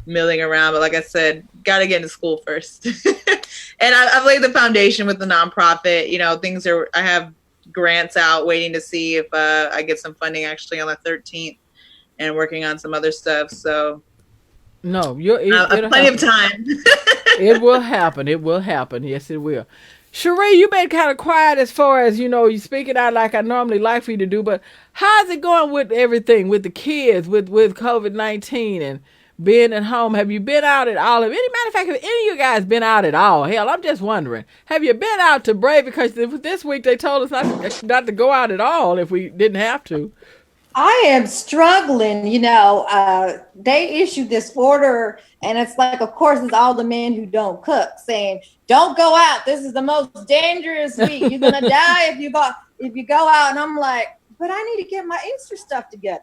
milling around, but like I said, got to get into school first. And I've laid the foundation with the nonprofit. I have grants out waiting to see if I get some funding actually on the 13th, and working on some other stuff. So no, plenty of time. It will happen. It will happen. Yes, it will. Sheree, you've been kind of quiet as far as, you speaking out like I normally like for you to do, but how's it going with everything, with the kids, with COVID-19 and being at home? Have you been out at all? Matter of fact, have any of you guys been out at all? Hell, I'm just wondering. Have you been out to Brave? Because this week they told us not to go out at all if we didn't have to. I am struggling. They issued this order, and it's like, of course, it's all the men who don't cook saying, "Don't go out. This is the most dangerous week. You're gonna die if you go out." And I'm like, but I need to get my Easter stuff together.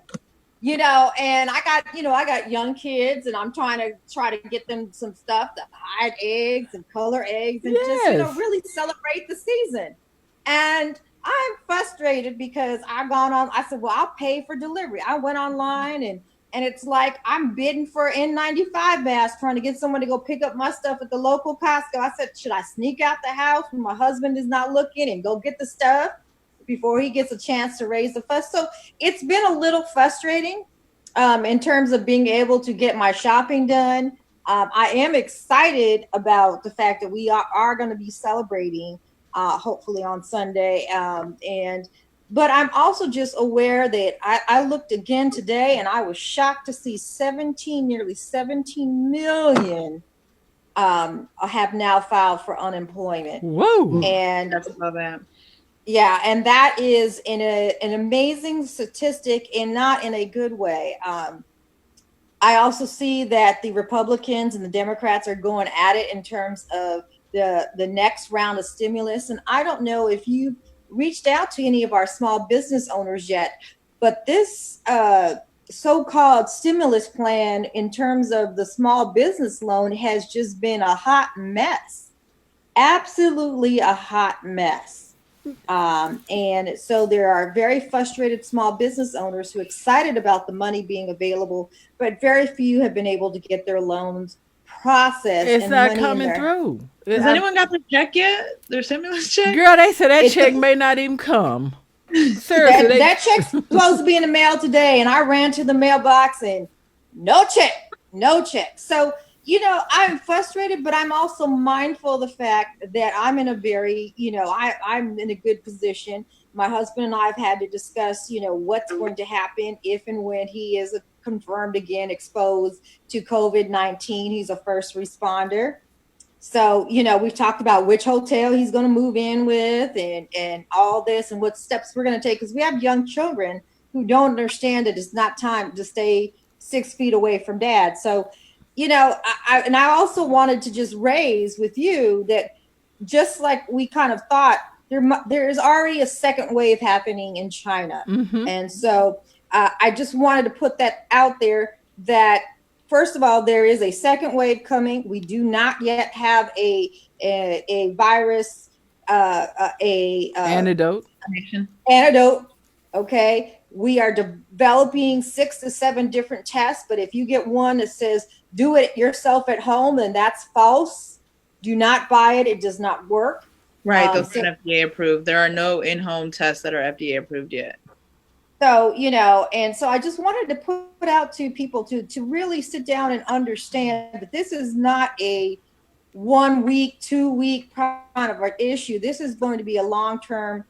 And I got young kids, and I'm trying to get them some stuff to hide eggs and color eggs and just really celebrate the season. And I'm frustrated because I said, well, I'll pay for delivery. I went online and it's like I'm bidding for N95 masks, trying to get someone to go pick up my stuff at the local Costco. I said, should I sneak out the house when my husband is not looking and go get the stuff before he gets a chance to raise the fuss? So it's been a little frustrating in terms of being able to get my shopping done. I am excited about the fact that we are going to be celebrating hopefully on Sunday. But I'm also just aware that I looked again today, and I was shocked to see nearly 17 million have now filed for unemployment. Whoa! And that's about that. Yeah, and that is an amazing statistic, and not in a good way. I also see that the Republicans and the Democrats are going at it in terms of the next round of stimulus. And I don't know if you've reached out to any of our small business owners yet, but this so-called stimulus plan in terms of the small business loan has just been a hot mess. Absolutely a hot mess. And so there are very frustrated small business owners who are excited about the money being available, but very few have been able to get their loans processed. It's not coming through. Has anyone got the check yet? Their stimulus check? Girl, they said that check may not even come. Seriously. That check's supposed to be in the mail today, and I ran to the mailbox and no check. So, I'm frustrated, but I'm also mindful of the fact that I'm in a very, I'm in a good position. My husband and I have had to discuss, what's going to happen if and when he is confirmed again exposed to COVID-19. He's a first responder. So, we've talked about which hotel he's going to move in with and all this and what steps we're going to take, because we have young children who don't understand that it's not time to stay 6 feet away from dad. So, I also wanted to just raise with you that just like we kind of thought there is already a second wave happening in China. And so I just wanted to put that out there that, first of all, there is a second wave coming. We do not yet have a virus, antidote. Okay. We are developing 6 to 7 different tests, but if you get one that says do it yourself at home, then that's false. Do not buy it. It does not work. Right. Those aren't FDA approved. There are no in-home tests that are FDA approved yet. So, you know, and so I just wanted to put out to people to really sit down and understand that this is not a 1 week, 2 week kind of an issue. This is going to be a long-term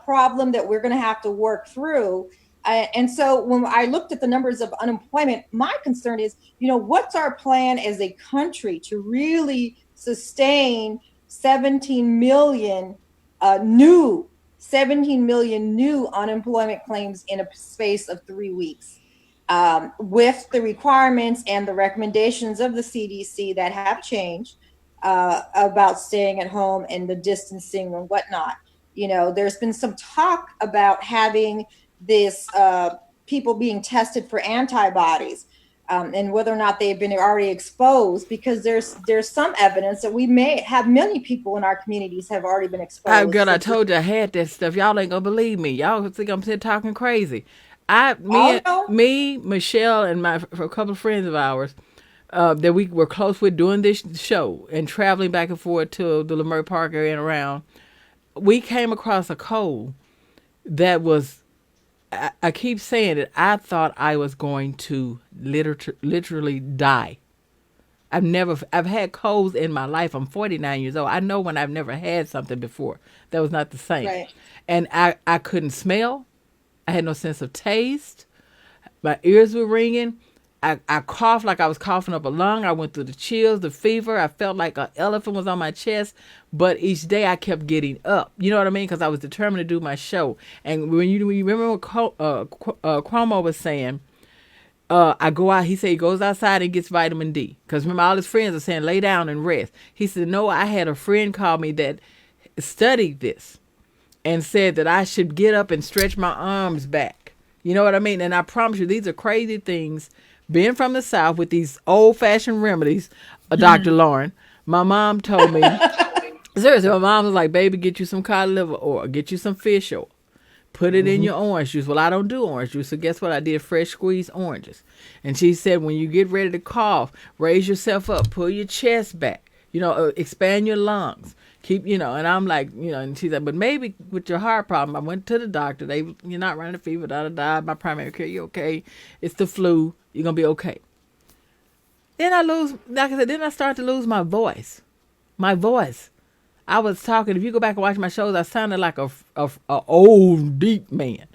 problem that we're going to have to work through. And so when I looked at the numbers of unemployment, my concern is, you know, what's our plan as a country to really sustain 17 million new unemployment claims in a space of 3 weeks, with the requirements and the recommendations of the CDC that have changed about staying at home and the distancing and whatnot. You know, there's been some talk about having this people being tested for antibodies, and whether or not they've been already exposed, because there's some evidence that we may have many people in our communities have already been exposed. Girl, I told you I had that stuff. Y'all ain't gonna believe me. Y'all think I'm sitting talking crazy. Me, Michelle, and a couple of friends of ours that we were close with doing this show and traveling back and forth to the Leimert Park area and around, we came across a cold that was, I keep saying it, I thought I was going to literally die. I've had colds in my life. I'm 49 years old. I know when I've never had something before. That was not the same. Right. And I couldn't smell. I had no sense of taste. My ears were ringing. I coughed like I was coughing up a lung. I went through the chills, the fever. I felt like an elephant was on my chest. But each day I kept getting up. You know what I mean? Because I was determined to do my show. And when you remember what Cuomo was saying, I go out. He said he goes outside and gets vitamin D. Because remember, all his friends are saying lay down and rest. He said, no, I had a friend call me that studied this and said that I should get up and stretch my arms back. You know what I mean? And I promise you, these are crazy things. Being from the South with these old-fashioned remedies, Dr. Lauren, my mom told me, seriously, my mom was like, baby, get you some cod liver oil, get you some fish oil, put it in your orange juice. Well, I don't do orange juice, so guess what? I did fresh squeezed oranges. And she said, when you get ready to cough, raise yourself up, pull your chest back, expand your lungs. And I'm like, and she's like, but maybe with your heart problem, I went to the doctor. You're not running a fever, my primary care, you're okay. It's the flu. You're going to be okay. Then I start to lose my voice. My voice. I was talking, if you go back and watch my shows, I sounded like a old, deep man.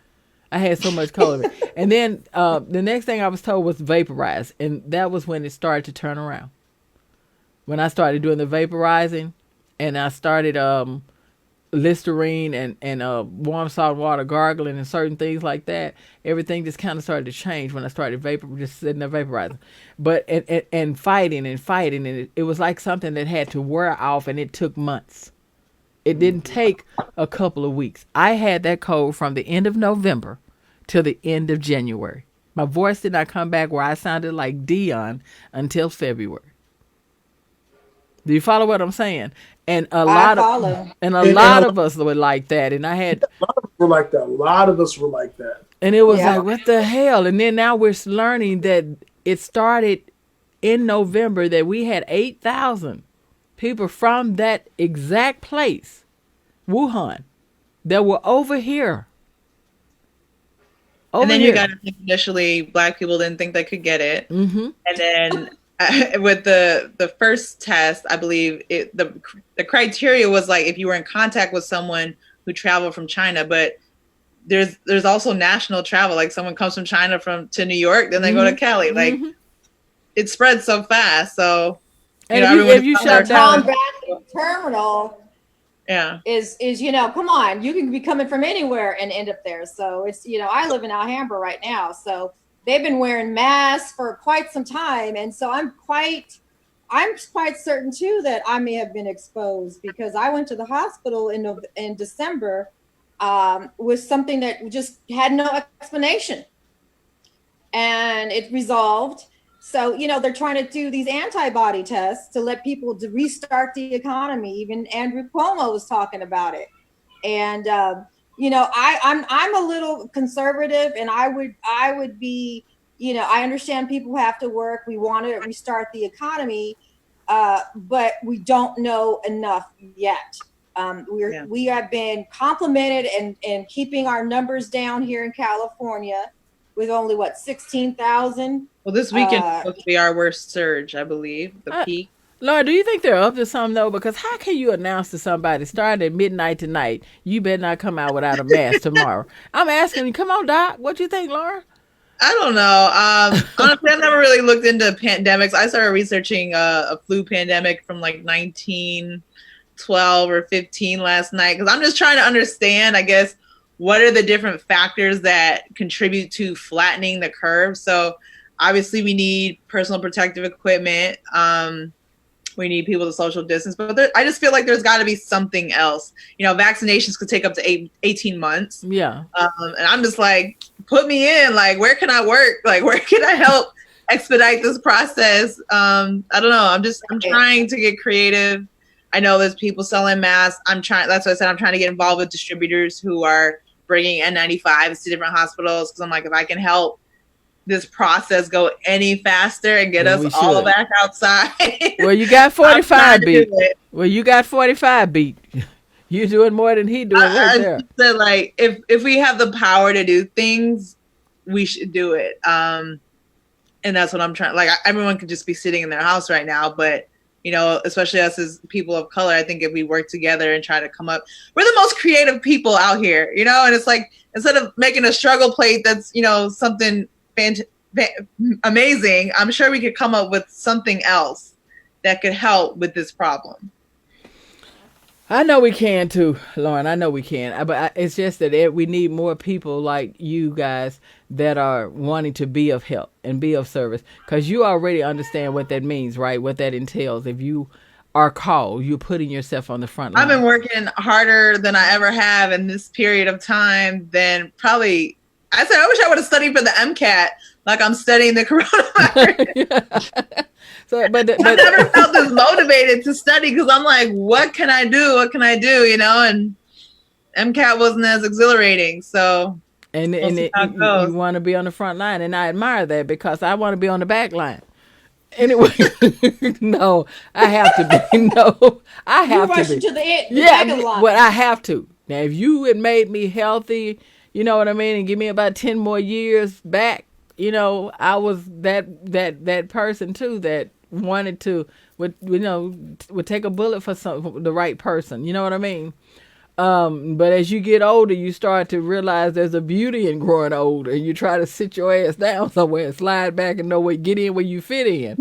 I had so much cold in me. And then the next thing I was told was vaporize. And that was when it started to turn around. When I started doing the vaporizing, and I started Listerine and warm salt water gargling and certain things like that, everything just kind of started to change when I started just sitting there vaporizing. But and fighting, and it was like something that had to wear off, and it took months. It didn't take a couple of weeks. I had that cold from the end of November till the end of January. My voice did not come back where I sounded like Dion until February. Do you follow what I'm saying? And a lot of us were like that. And I had a lot of us were like that. A lot of us were like that. And it was like, what the hell? And then now we're learning that it started in November, that we had 8,000 people from that exact place, Wuhan, that were over here. And then you got to think initially, Black people didn't think they could get it. Mm-hmm. And then with the first test, I believe the criteria was like if you were in contact with someone who traveled from China, but there's also national travel. Like someone comes from China to New York, then they go to Cali. Like it spreads so fast. So if you shut down terminal, is come on, you can be coming from anywhere and end up there. So it's I live in Alhambra right now, so they've been wearing masks for quite some time, and so I'm quite I'm quite certain too that I may have been exposed because I went to the hospital in December with something that just had no explanation, and it resolved. So, they're trying to do these antibody tests to let people to restart the economy. Even Andrew Cuomo was talking about it. And, I'm a little conservative, and I would be, I understand people have to work. We want to restart the economy, but we don't know enough yet. We have been complimented and keeping our numbers down here in California with only 16,000. Well, this weekend is supposed to be our worst surge, I believe, the peak. Laura, do you think they're up to something though? Because how can you announce to somebody starting at midnight tonight, you better not come out without a mask tomorrow? I'm asking you, come on, Doc. What you think, Laura? I don't know. Honestly, I never really looked into pandemics. I started researching a flu pandemic from like 1912 or 15 last night because I'm just trying to understand, I guess, what are the different factors that contribute to flattening the curve. So obviously we need personal protective equipment. We need people to social distance, but I just feel like there's got to be something else. Vaccinations could take up to 18 months. Yeah. And I'm just like, put me in. Like, where can I work? Like, where can I help expedite this process? I don't know. I'm trying to get creative. I know there's people selling masks. That's what I said. I'm trying to get involved with distributors who are bringing N95s to different hospitals. Cause I'm like, if I can help this process go any faster and get us all back outside. Well, you got 45 beat. Well, you got 45 beat. You're doing more than he doing right there. So, like, if we have the power to do things, we should do it. And that's what I'm trying. Like, everyone could just be sitting in their house right now, but especially us as people of color, I think if we work together and try to come up, we're the most creative people out here, and it's like, instead of making a struggle plate that's, something amazing, I'm sure we could come up with something else that could help with this problem. I know we can too, Lauren. I know we can. But it's just that we need more people like you guys that are wanting to be of help and be of service. Because you already understand what that means, right? What that entails. If you are called, you're putting yourself on the front line. I've been working harder than I ever have in this period of time than probably... I said, I wish I would have studied for the MCAT like I'm studying the coronavirus. I never felt this motivated to study because I'm like, what can I do? What can I do? And MCAT wasn't as exhilarating. So, and you want to be on the front line. And I admire that because I want to be on the back line. Anyway, no, I have to be. No, I have to be. To the back of the line. Well, I have to. Now, if you had made me healthy, you know what I mean, and give me about 10 more years back, I was that person too that wanted to would take a bullet for the right person. You know what I mean? But as you get older, you start to realize there's a beauty in growing older, and you try to sit your ass down somewhere and slide back and get in where you fit in.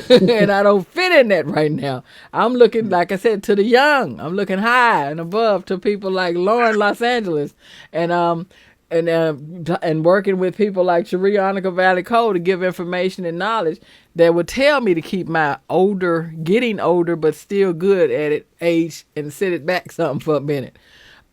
And I don't fit in that right now. I'm looking, like I said, to the young. I'm looking high and above to people like Lauren Los Angeles, and working with people like Sharianica Valley Cole to give information and knowledge that would tell me to keep my getting older, but still good at it, age, and sit it back something for a minute.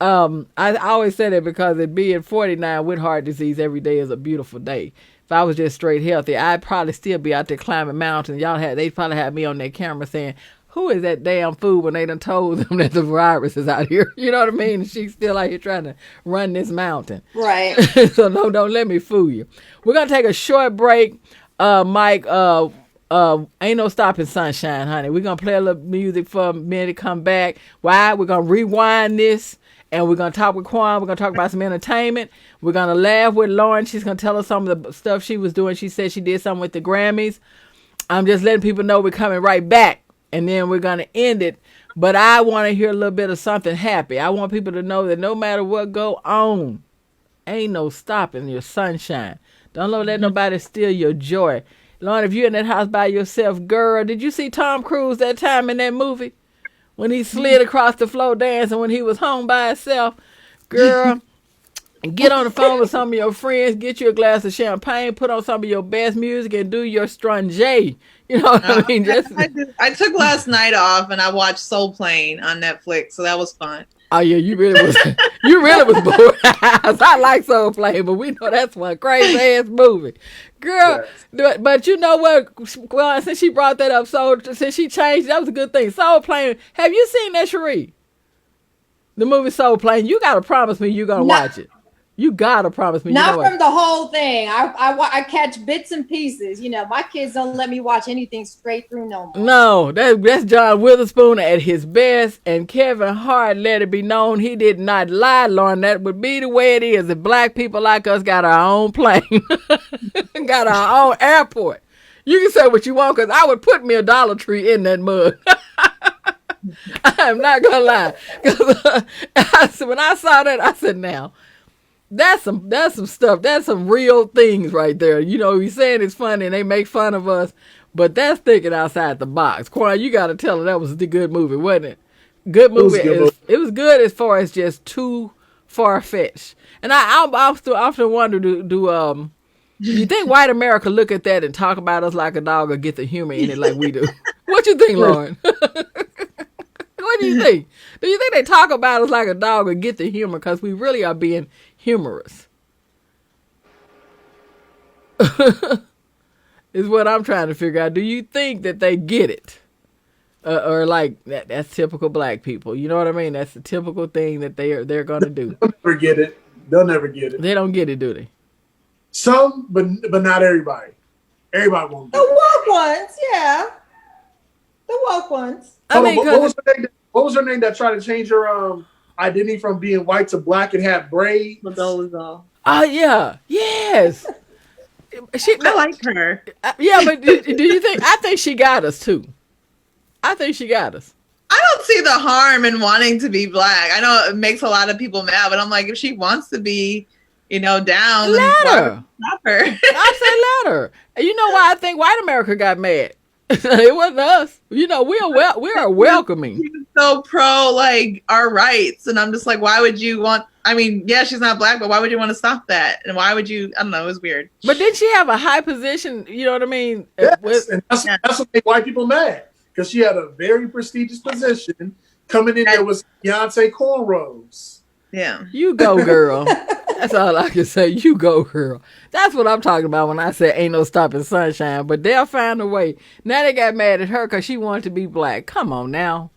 I always say that because it being 49 with heart disease every day is a beautiful day. If I was just straight healthy, I'd probably still be out there climbing mountains. They probably had me on their camera saying, who is that damn fool when they done told them that the virus is out here? You know what I mean? And she's still out here trying to run this mountain. Right. So no, don't let me fool you. We're going to take a short break. Mike, ain't no stopping sunshine, honey. We're going to play a little music for a minute, come back. Why? We're going to rewind this. And we're going to talk with Quan. We're going to talk about some entertainment. We're going to laugh with Lauren. She's going to tell us some of the stuff she was doing. She said she did something with the Grammys. I'm just letting people know we're coming right back. And then we're going to end it. But I want to hear a little bit of something happy. I want people to know that no matter what go on, ain't no stopping your sunshine. Don't let nobody steal your joy. Lauren, if you're in that house by yourself, girl, did you see Tom Cruise that time in that movie? When he slid across the floor dancing when he was home by himself, girl, Get on the phone with some of your friends, get you a glass of champagne, put on some of your best music, and do your strange. You know what I mean? Just I took last night off and I watched Soul Plane on Netflix, so that was fun. oh yeah, you really was bored. I like Soul Plane, but we know that's one crazy ass movie, girl. Yes. But you know what? Well, since she brought that up, since she changed, that was a good thing. Soul Plane. Have you seen that, Cherie? The movie Soul Plane. You gotta promise me you're gonna watch it. You gotta promise me. Not from the whole thing. I catch bits and pieces. You know, my kids don't let me watch anything straight through no more. No, that's John Witherspoon at his best, and Kevin Hart let it be known he did not lie, Lauren. That would be the way it is if black people like us got our own plane, got our own airport. You can say what you want, because I would put me a Dollar Tree in that mug. I'm not gonna lie. When I saw that, I said, now, that's some stuff. That's some real things right there. You know, we saying it's funny and they make fun of us, but that's thinking outside the box. Quan, you got to tell her that was the good movie, wasn't it? Good movie. It was good as far as just too far fetched. And I often wonder, do you think white America look at that and talk about us like a dog, or get the humor in it like we do? What you think, Lauren? What do you think? Do you think they talk about us like a dog or get the humor, because we really are being humorous? Is what I'm trying to figure out. Do you think that they get it? Or like that's typical black people? You know what I mean? That's the typical thing that they're going to do. They'll never get it. They'll never get it. They don't get it, do they? Some, but not everybody. Everybody won't get it. The woke ones, yeah. The woke ones. I mean, what was her name that tried to change her identity from being white to black and have braids? Dolezal. Oh yeah, yes. I like her. Yeah, but do you think? I think she got us too. I think she got us. I don't see the harm in wanting to be black. I know it makes a lot of people mad, but I'm like, if she wants to be, down, let her. Stop her. I say let her. You know why I think white America got mad? It wasn't us. We are welcoming. She's so pro our rights, and I'm just like, why would you want? I mean, yeah, she's not black, but why would you want to stop that? And why would you? I don't know. It was weird. But didn't she have a high position? You know what I mean? Yes, and that's what made white people mad, because she had a very prestigious position. Coming in there was Beyonce cornrows. Yeah, you go, girl. That's all I can say. You go, girl. That's what I'm talking about when I say ain't no stopping sunshine. But they'll find a way. Now they got mad at her because she wanted to be black. Come on now.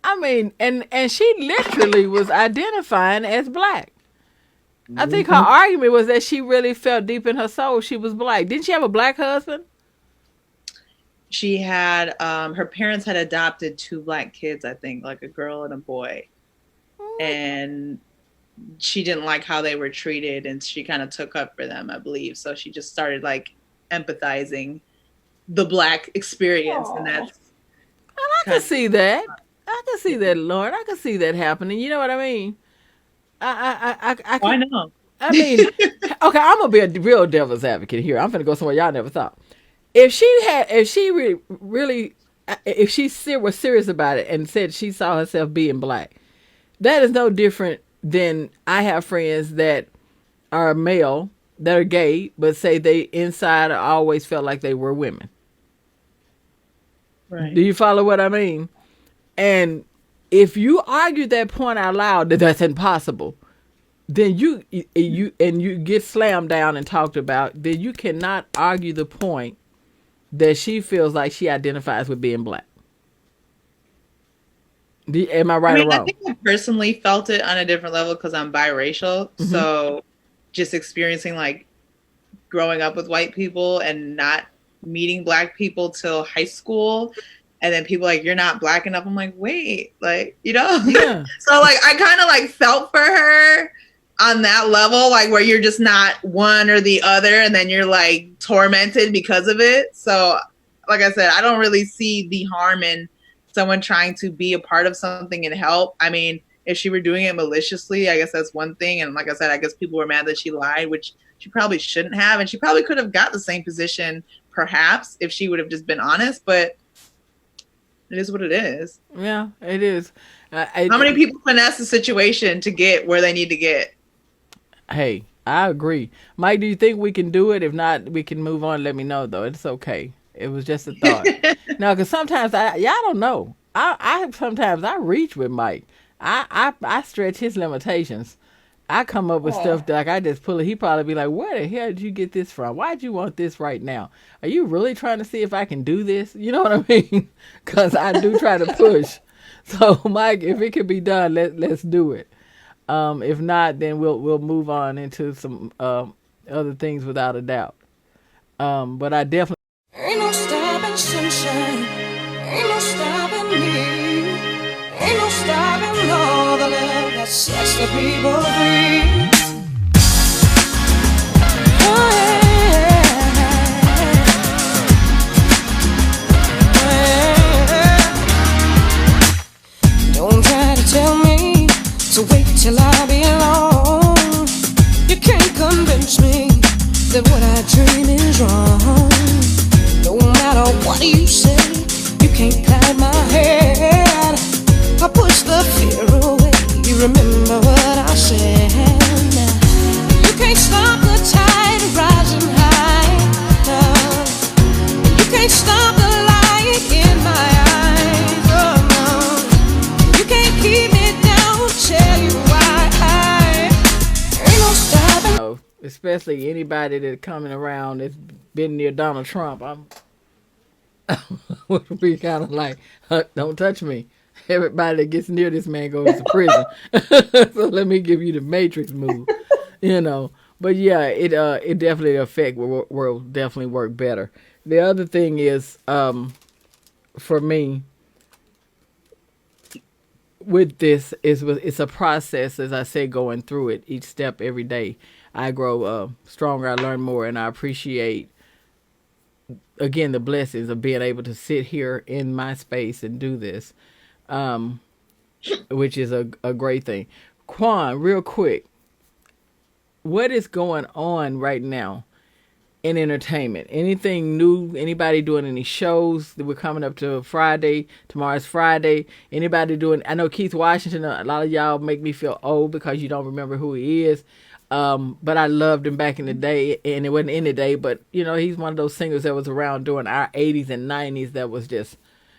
I mean, and she literally was identifying as black. I think her argument was that she really felt deep in her soul she was black. Didn't she have a black husband? She had, her parents had adopted 2 black kids, I think, like a girl and a boy. And she didn't like how they were treated, and she kind of took up for them, I believe. So she just started empathizing the black experience. Aww. And that's. And I can see that. I can see that, Lauren. I can see that happening. You know what I mean? I know. I mean, okay, I'm gonna be a real devil's advocate here. I'm gonna go somewhere y'all never thought. If she was serious about it and said she saw herself being black, that is no different than I have friends that are male, that are gay, but say they inside always felt like they were women. Right. Do you follow what I mean? And if you argue that point out loud that that's impossible, then you get slammed down and talked about, then you cannot argue the point that she feels like she identifies with being black. Am I right or wrong? I think I personally felt it on a different level because I'm biracial. Mm-hmm. So just experiencing growing up with white people and not meeting black people till high school. And then people you're not black enough. I'm like, wait, Yeah. So I kind of felt for her on that level, where you're just not one or the other. And then you're tormented because of it. So like I said, I don't really see the harm in someone trying to be a part of something and help. I mean, if she were doing it maliciously, I guess that's one thing. And like I said, I guess people were mad that she lied, which she probably shouldn't have. And she probably could have got the same position, perhaps, if she would have just been honest. But it is what it is. Yeah, it is. How many people finesse the situation to get where they need to get? Hey, I agree. Mike, do you think we can do it? If not, we can move on. Let me know though. It's okay. It was just a thought. No, because sometimes y'all don't know. I sometimes I reach with Mike. I stretch his limitations. I come up with Oh, stuff that like, I just pull it. He probably be like, "Where the hell did you get this from? Why'd you want this right now? Are you really trying to see if I can do this?" You know what I mean? Because I do try to push. So, Mike, if it can be done, let's do it. If not, then we'll move on into some other things without a doubt. But I definitely. Ain't no stopping sunshine. Ain't no stopping me. Ain't no stopping all the love that sets the people free. Oh, yeah. Don't try to tell me to wait till I belong. You can't convince me that what I dream is wrong. No matter what you say, you can't hide my head. I push the fear away. You remember what I said. You can't stop the tide rising high. No. You can't stop the light in my eyes. Oh no. You can't keep me down. Tell you why. Ain't no stopping. Especially anybody that's coming around that's been near Donald Trump, I'm would be kind of like, don't touch me. Everybody that gets near this man goes to prison. So let me give you the Matrix move, you know. But yeah, it definitely affect will definitely work better. The other thing is, for me, with this is it's a process, as I say, going through it each step every day. I grow stronger, I learn more, and I appreciate again the blessings of being able to sit here in my space and do this, which is a great thing. Quan, real quick, what is going on right now in entertainment? Anything new? Anybody doing any shows? We're coming up to Friday. Tomorrow's Friday. Anybody doing? I know Keith Washington. A lot of y'all make me feel old because you don't remember who he is. But I loved him back in the day, and it wasn't in the day. But you know, he's one of those singers that was around during our '80s and '90s. That was just,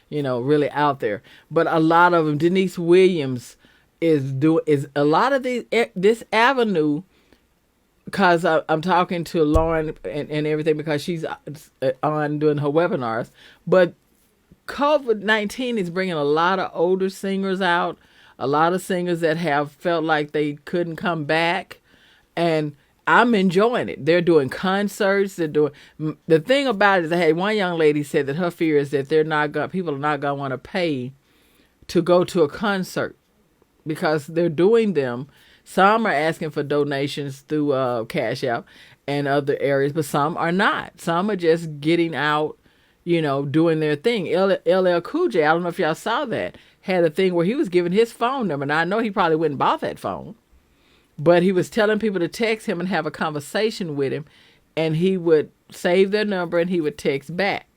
you know, really out there. But a lot of them. Denise Williams is a lot of this avenue because I'm talking to Lauren and everything because she's on doing her webinars. But COVID-19 is bringing a lot of older singers out, a lot of singers that have felt like they couldn't come back. And I'm enjoying it. They're doing concerts. They're doing the thing about it is, I had one young lady said that her fear is that people are not gonna want to pay to go to a concert because they're doing them. Some are asking for donations through Cash App and other areas, but some are not. Some are just getting out, you know, doing their thing. LL Cool J, I don't know if y'all saw that, had a thing where he was giving his phone number. Now, I know he probably wouldn't bought that phone, but he was telling people to text him and have a conversation with him, and he would save their number and he would text back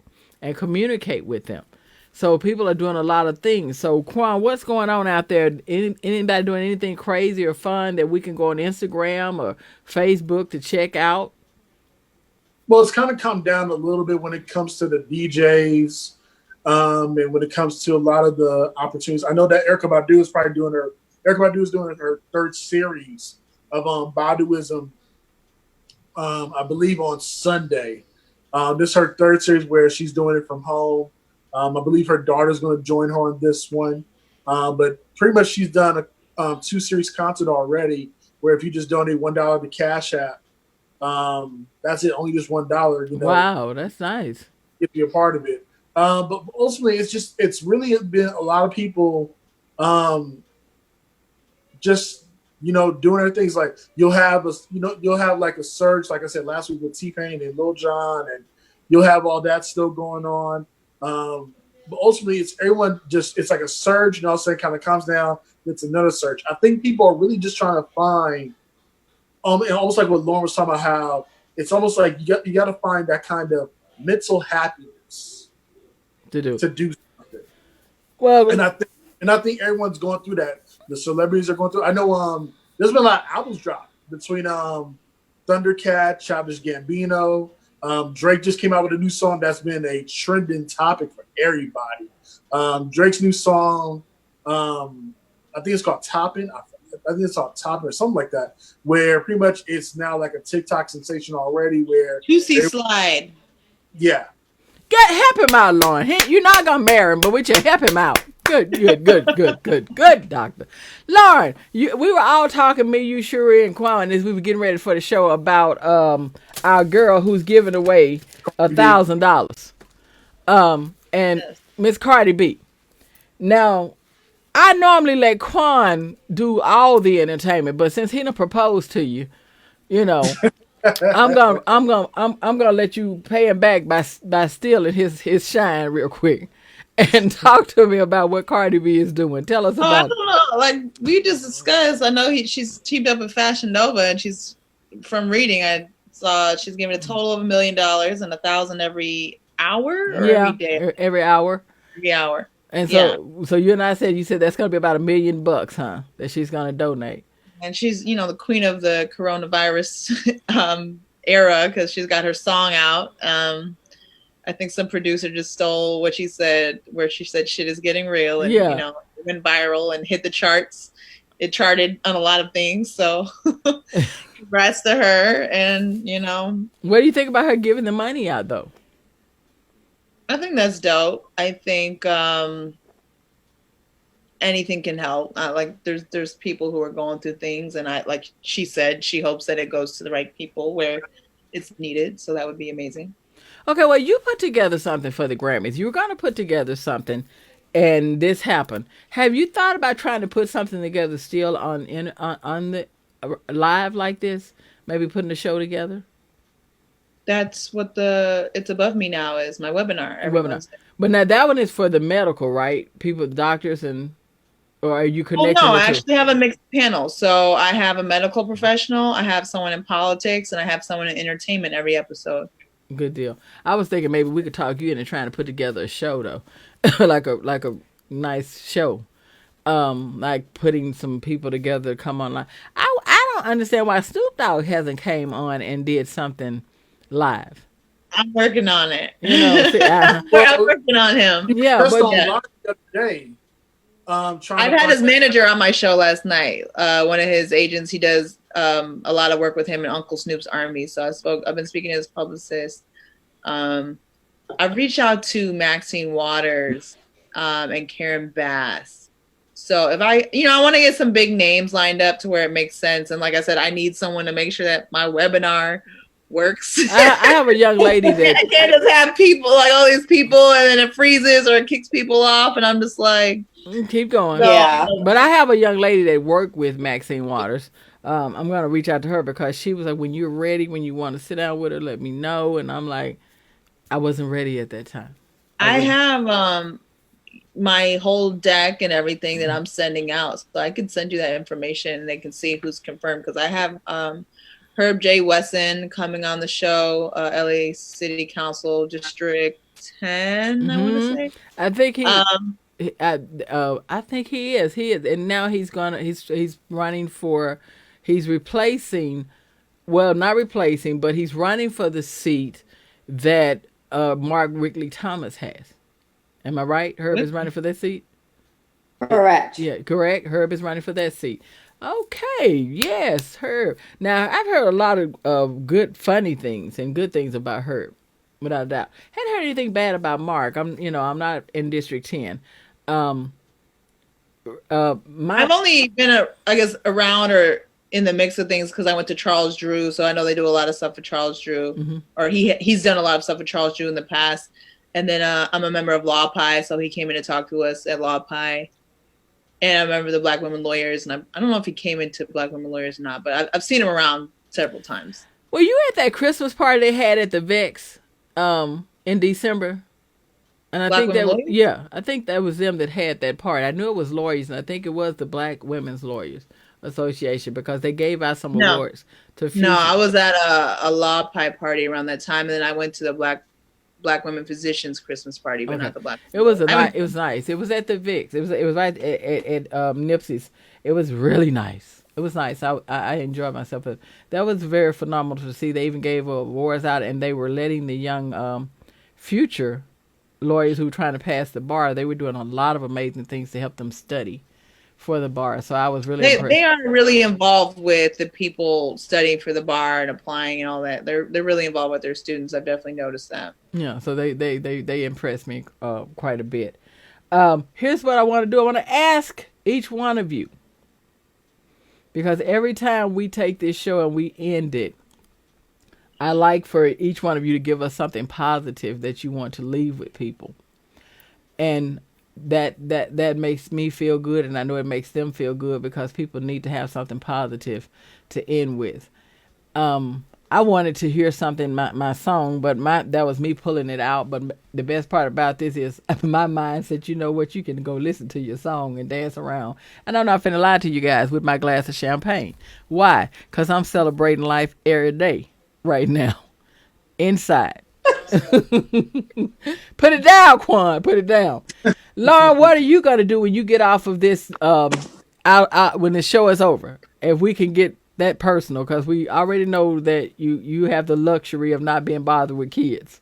and communicate with them. So people are doing a lot of things. So Quan, what's going on out there? Anybody doing anything crazy or fun that we can go on Instagram or Facebook to check out? Well, it's kind of come down a little bit when it comes to the DJs, and when it comes to a lot of the opportunities. I know that Erica Badu is doing her third series of Baduism, I believe on Sunday. This is her third series where she's doing it from home. I believe her daughter's going to join her on this one. But pretty much she's done a 2-series concert already where if you just donate $1 to Cash App, that's it, only just $1, you know. Wow, that's nice. If you're a part of it. But ultimately, it's really been a lot of people just, you know, doing other things. Like you'll have like a surge, like I said last week with T-Pain and Lil Jon, and you'll have all that still going on. But ultimately, it's like a surge, and also it kind of comes down. It's another surge. I think people are really just trying to find, and almost like what Lauren was talking about, how it's almost like you got to find that kind of mental happiness To do something. well. And I think everyone's going through that. The celebrities are going through. I know there's been a lot of albums dropped between Thundercat, Childish Gambino. Drake just came out with a new song that's been a trending topic for everybody. Drake's new song, I think it's called Toppin'. I think it's called Toppin' or something like that, where pretty much it's now like a TikTok sensation already. Where Juicy Slide. Yeah. Help him out, Lauren. You're not gonna marry him, but we should help him out. Good, doctor. Lauren, we were all talking, me, you, Shuri, and Quan, as we were getting ready for the show about our girl who's giving away $1,000. And Miss Cardi B. Now, I normally let Quan do all the entertainment, but since he done proposed to you, you know, I'm gonna let you pay him back by stealing his shine real quick, and talk to me about what Cardi B is doing. Tell us about. I don't know. Like we just discussed, I know she's teamed up with Fashion Nova, and she's from reading. I saw she's giving a total of $1 million and 1,000 every hour or every day. Every hour. Every hour. And so you and I said that's gonna be about $1 million, huh? That she's gonna donate. And she's, the queen of the coronavirus era because she's got her song out. I think some producer just stole what she said, where she said shit is getting real, and it went viral and hit the charts. It charted on a lot of things. So congrats to her. And what do you think about her giving the money out though? I think that's dope. I think anything can help. Like there's people who are going through things, and like she said, she hopes that it goes to the right people where it's needed. So that would be amazing. Okay, well, you put together something for the Grammys. You were going to put together something, and this happened. Have you thought about trying to put something together still on the live like this? Maybe putting the show together. That's what It's Above Me Now is, my webinar. But now that one is for the medical, right? People, doctors, or are you connected? Oh, no, I actually have a mixed panel. So I have a medical professional, I have someone in politics, and I have someone in entertainment every episode. Good deal. I was thinking maybe we could talk you into trying to put together a show though, like a nice show, like putting some people together to come online. I don't understand why Snoop Dogg hasn't came on and did something live. I'm working on it. I'm working on him. Yeah, but the other day. I've had his manager on my show last night. One of his agents, he does a lot of work with him in Uncle Snoop's Army. So I've been speaking to his publicist. I've reached out to Maxine Waters and Karen Bass. So if I want to get some big names lined up to where it makes sense. And like I said, I need someone to make sure that my webinar works. I have a young lady that I can't just have people, like all these people, and then it freezes or it kicks people off, and I'm just like, keep going. Yeah. But I have a young lady that worked with Maxine Waters. I'm going to reach out to her because she was like, when you're ready, when you want to sit down with her, let me know. And I'm like, I wasn't ready at that time. I have my whole deck and everything that I'm sending out. So I can send you that information and they can see who's confirmed. Because I have Herb J. Wesson coming on the show, LA City Council District 10, I want to say. I think he... I think he is. And now he's running for, he's replacing, well, not replacing, but he's running for the seat that Mark Wrigley Thomas has. Am I right? Herb is running for that seat? Correct. Yeah, correct. Herb is running for that seat. Okay, yes, Herb. Now, I've heard a lot of good, funny things and good things about Herb, without a doubt. Hadn't heard anything bad about Mark. I'm not in District 10. I've only been, around or in the mix of things because I went to Charles Drew, so I know they do a lot of stuff for Charles Drew, or he's done a lot of stuff with Charles Drew in the past. And then I'm a member of Law Pi, so he came in to talk to us at Law Pi. And I remember the Black Women Lawyers, and I don't know if he came into Black Women Lawyers or not, but I've seen him around several times. Were you at that Christmas party they had at the Vex in December? And I think I think that was them that had that party. I knew it was lawyers, and I think it was the Black Women's Lawyers Association because they gave out some awards to. No, I was at a Law Pi party around that time, and then I went to the Black Black Women Physicians Christmas party, but not the Black. It was it was nice. It was at the Vicks. It was right at Nipsey's. It was really nice. It was nice. I enjoyed myself. But that was very phenomenal to see. They even gave awards out, and they were letting the young future lawyers who were trying to pass the bar. They were doing a lot of amazing things to help them study for the bar. So I was really impressed. They are really involved with the people studying for the bar and applying and all that. They're really involved with their students. I've definitely noticed that. Yeah, so they impressed me quite a bit. Here's what I want to do. I want to ask each one of you, because every time we take this show and we end it, I like for each one of you to give us something positive that you want to leave with people. And that makes me feel good, and I know it makes them feel good, because people need to have something positive to end with. I wanted to hear something, my song, but that was me pulling it out. But the best part about this is my mind said, you know what, you can go listen to your song and dance around. And I'm not finna lie to you guys with my glass of champagne. Why? Because I'm celebrating life every day right now. Inside. Put it down, Quan. Put it down. Lauren, what are you going to do when you get off of this, out when the show is over? If we can get that personal, because we already know that you have the luxury of not being bothered with kids.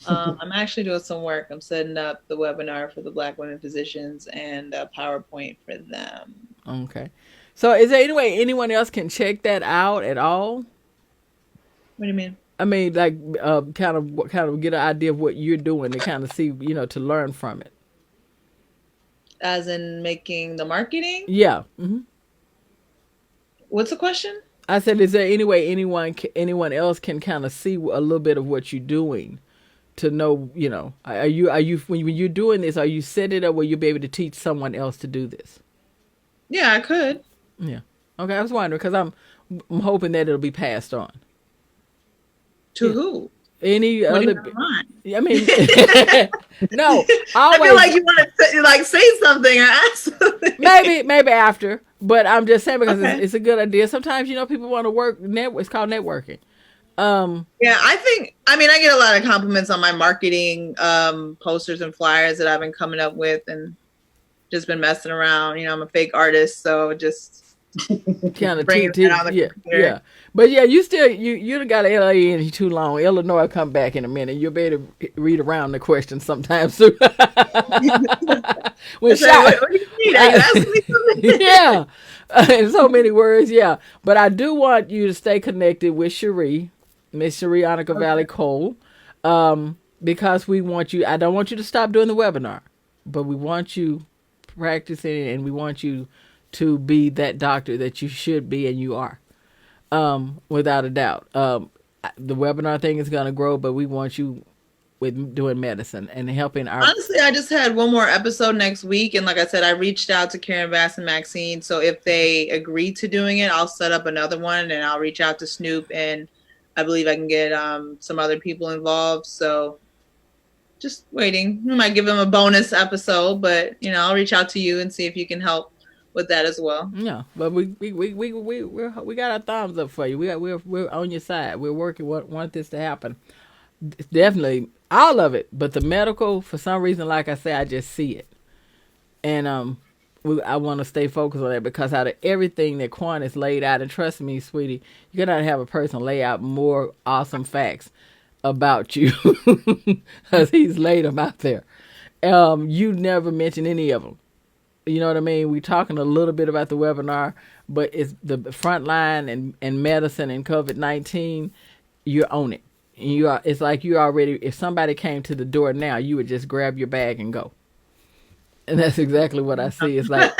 I'm actually doing some work. I'm setting up the webinar for the Black Women Physicians and a PowerPoint for them. Okay. So is there any way anyone else can check that out at all? What do you mean? I mean, like, kind of get an idea of what you're doing to kind of see, to learn from it. As in making the marketing? Yeah. Mm-hmm. What's the question? I said, is there any way anyone else can kind of see a little bit of what you're doing to know, are you when you're doing this, are you setting it up where you'll be able to teach someone else to do this? Yeah, I could. Yeah. Okay, I was wondering, because I'm hoping that it'll be passed on. To who? Any what other? I mean, no. Always, I feel like you want to say something or ask something. Maybe after, but I'm just saying, because it's a good idea. Sometimes people want to work. It's called networking. Yeah, I get a lot of compliments on my marketing posters and flyers that I've been coming up with, and just been messing around. I'm a fake artist, so just kind of bringing it on the computer. Yeah. But yeah, you got LA in you too long. Illinois will come back in a minute. You'll be able to read around the question sometimes too. What do you mean? Yeah. In so many words, yeah. But I do want you to stay connected with Cherie, Miss Cherie Annika Valley Cole, because we want you. I don't want you to stop doing the webinar, but we want you practicing, and we want you to be that doctor that you should be, and you are. Without a doubt. The webinar thing is going to grow, but we want you with doing medicine and helping our... Honestly, I just had one more episode next week, and like I said, I reached out to Karen Bass and Maxine, so if they agree to doing it, I'll set up another one, and I'll reach out to Snoop, and I believe I can get some other people involved, so just waiting. We might give them a bonus episode, but I'll reach out to you and see if you can help with that as well. Yeah, but we got our thumbs up for you. We're on your side. We're working. Want this to happen. Definitely all of it, but the medical, for some reason, like I say, I just see it, and I want to stay focused on that, because out of everything that Quan has laid out, and trust me, sweetie, you cannot have a person lay out more awesome facts about you, because he's laid them out there. You never mention any of them. You know what I mean? We're talking a little bit about the webinar, but it's the front line and medicine and COVID-19. You're on it. And it's like you already, if somebody came to the door now, you would just grab your bag and go. And that's exactly what I see. It's like,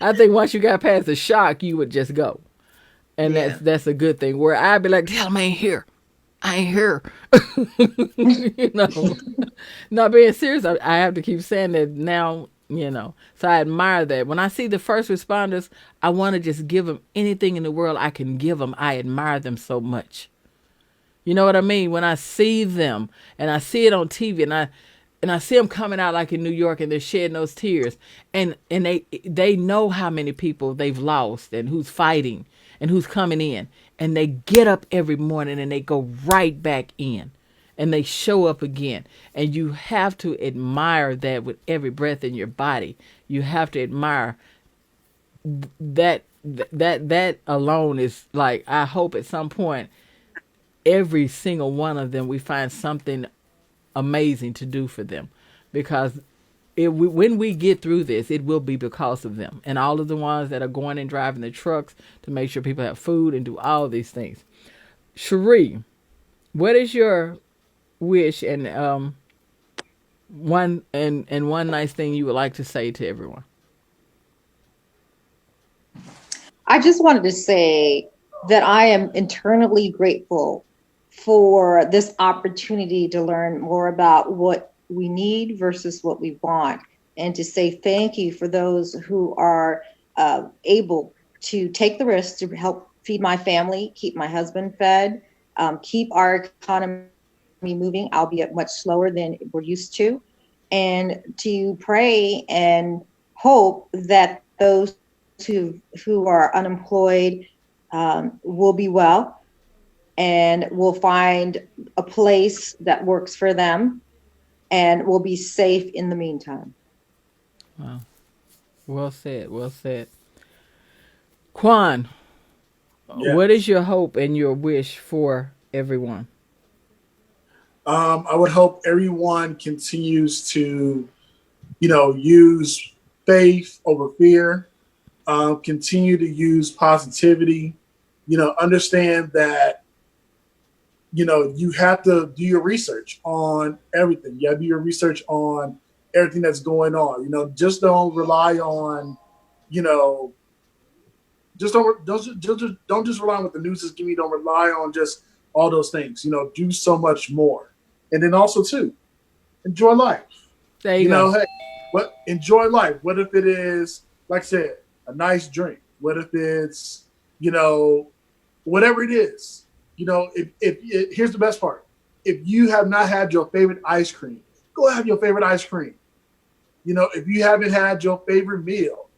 I think once you got past the shock, you would just go. And that's a good thing. Where I'd be like, tell them I ain't here. I ain't here. Not being serious, I have to keep saying that now. So I admire that. When I see the first responders, I want to just give them anything in the world I can give them. I admire them so much. You know what I mean? When I see them and I see it on TV and I see them coming out like in New York and they're shedding those tears and they know how many people they've lost and who's fighting and who's coming in. and they get up every morning and they go right back in and they show up again. And you have to admire that with every breath in your body. You have to admire that alone is like, I hope at some point every single one of them we find something amazing to do for them, because when we get through this, it will be because of them and all of the ones that are going and driving the trucks to make sure people have food and do all these things. Cherie, what is your wish and one nice thing you would like to say to everyone? I just wanted to say that I am internally grateful for this opportunity to learn more about what we need versus what we want, and to say thank you for those who are able to take the risk to help feed my family, keep my husband fed, keep our economy moving, albeit much slower than we're used to, and to pray and hope that those who are unemployed will be well and will find a place that works for them and will be safe in the meantime. Wow. Well said. Well said. Quan, what is your hope and your wish for everyone? I would hope everyone continues to, use faith over fear. Continue to use positivity. Understand that you have to do your research on everything. You have to do your research on everything that's going on. Just don't rely on, don't just rely on what the news is giving you. Don't rely on just all those things. Do so much more. And then also too, enjoy life. There you go. Hey, enjoy life. What if it is, like I said, a nice drink? What if it's, whatever it is? If here's the best part. If you have not had your favorite ice cream, go have your favorite ice cream. If you haven't had your favorite meal,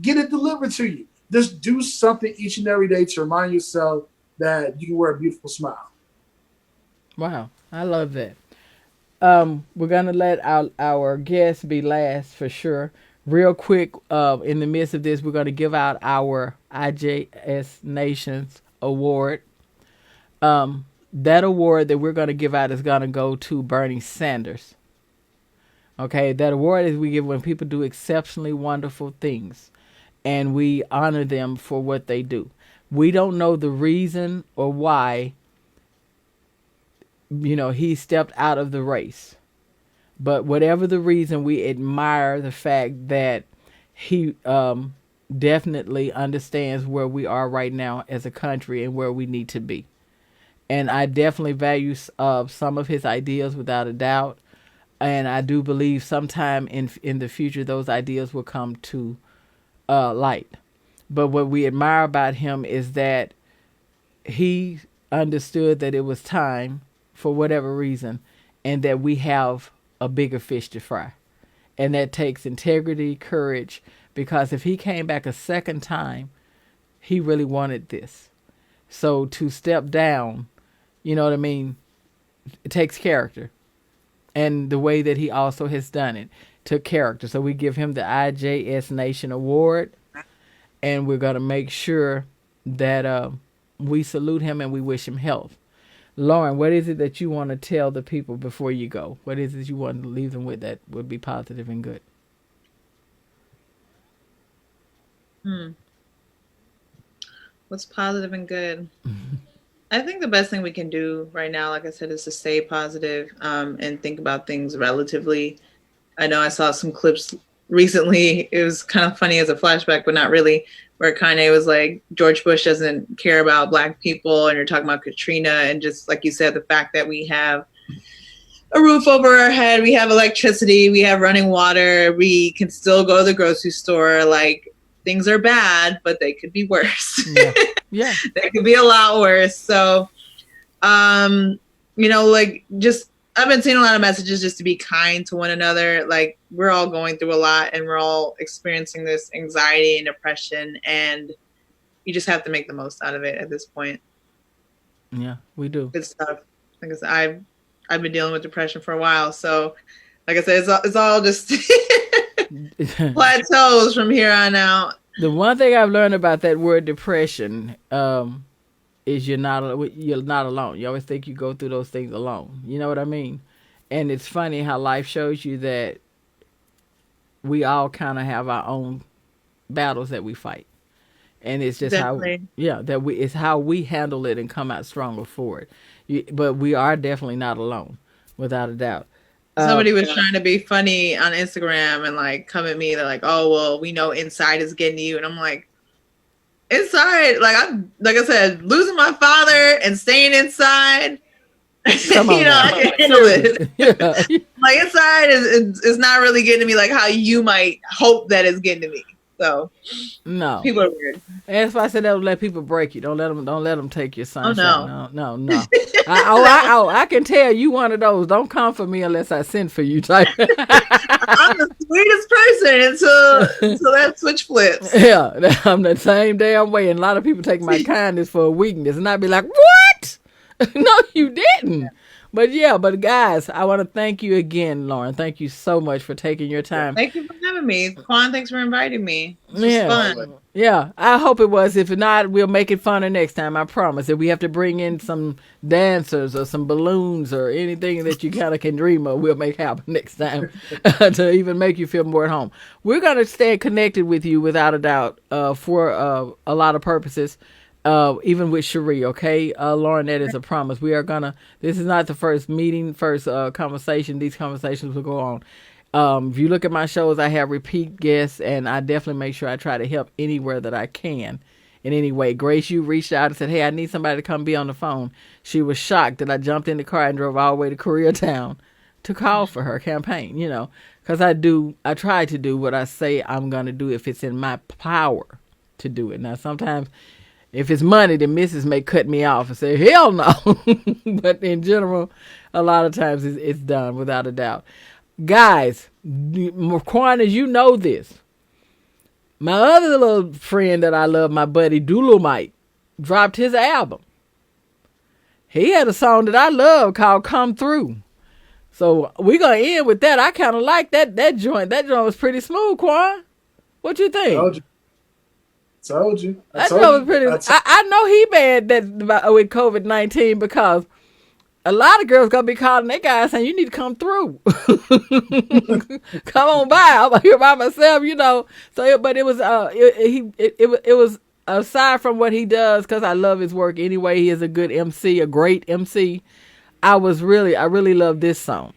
get it delivered to you. Just do something each and every day to remind yourself that you can wear a beautiful smile. Wow, I love that. We're gonna let our guests be last for sure. Real quick, in the midst of this, we're gonna give out our IJS Nations Award. That award that we're gonna give out is gonna go to Bernie Sanders. Okay, that award is we give when people do exceptionally wonderful things, and we honor them for what they do. We don't know the reason or why he stepped out of the race. But whatever the reason, we admire the fact that he definitely understands where we are right now as a country and where we need to be. And I definitely value some of his ideas without a doubt. And I do believe sometime in the future those ideas will come to light. But what we admire about him is that he understood that it was time for whatever reason, and that we have a bigger fish to fry. And that takes integrity, courage, because if he came back a second time, he really wanted this. So to step down, you know what I mean, it takes character. And the way that he also has done it took character. So we give him the IJS Nation Award, and we're going to make sure that we salute him and we wish him health. Lauren, what is it that you want to tell the people before you go? What is it you want to leave them with that would be positive and good? What's positive and good? I think the best thing we can do right now, like I said, is to stay positive and think about things relatively. I know I saw some clips recently. It was kind of funny as a flashback, but not really, where Kanye was like, George Bush doesn't care about Black people, and you're talking about Katrina, and just like you said, the fact that we have a roof over our head, we have electricity, we have running water, we can still go to the grocery store. Like, things are bad, but they could be worse. Yeah. They could be a lot worse. So, just I've been seeing a lot of messages just to be kind to one another. Like, we're all going through a lot, and we're all experiencing this anxiety and depression, and you just have to make the most out of it at this point. Yeah, we do. It's tough. Like I said, I've been dealing with depression for a while, so like I said, it's all just plateaus from here on out. The one thing I've learned about that word depression is you're not alone. You always think you go through those things alone. You know what I mean? And it's funny how life shows you that we all kind of have our own battles that we fight. And it's just Definitely. it's how we handle it and come out stronger for it. But we are definitely not alone, without a doubt. Somebody was trying to be funny on Instagram and like come at me. They're like, "Oh, well, we know inside is getting to you," and I'm like, "Inside, like I said, losing my father and staying inside." Come on, I can handle it. Like inside is not really getting to me like how you might hope that it's getting to me. So no, people are weird. And that's why I said don't let people break you. Don't let them take your sunshine. Oh, No. I can tell you one of those. Don't come for me unless I send for you type. I'm the sweetest person until that switch flips. Yeah, I'm the same damn way. And a lot of people take my kindness for a weakness, and I'd be like, "What? No, you didn't." But guys, I want to thank you again, Lauren. Thank you so much for taking your time. Thank you for having me. Quan, thanks for inviting me. It was fun. Yeah, I hope it was. If not, we'll make it funner next time. I promise. If we have to bring in some dancers or some balloons or anything that you kind of can dream of, we'll make happen next time to even make you feel more at home. We're going to stay connected with you without a doubt for a lot of purposes. Even with Cherie, okay? Lauren, that is a promise. We are gonna, this is not the first meeting, conversation. These conversations will go on. If you look at my shows, I have repeat guests, and I definitely make sure I try to help anywhere that I can in any way. Grace, you reached out and said, "Hey, I need somebody to come be on the phone." She was shocked that I jumped in the car and drove all the way to Koreatown to call for her campaign, because I try to do what I say I'm going to do if it's in my power to do it. Now, sometimes if it's money, then Mrs. may cut me off and say, "Hell no." But in general, a lot of times it's done without a doubt. Guys, Marquand, you know this. My other little friend that I love, my buddy Dolomite, dropped his album. He had a song that I love called "Come Through." So we're going to end with that. I kind of like that joint. That joint was pretty smooth, Quan. What you think? Told you. I know he bad with COVID-19 because a lot of girls gonna be calling their guys saying you need to come through. Come on by. I'm here by myself, So, but it was it was aside from what he does, because I love his work anyway. He is a good MC, a great MC. I really love this song.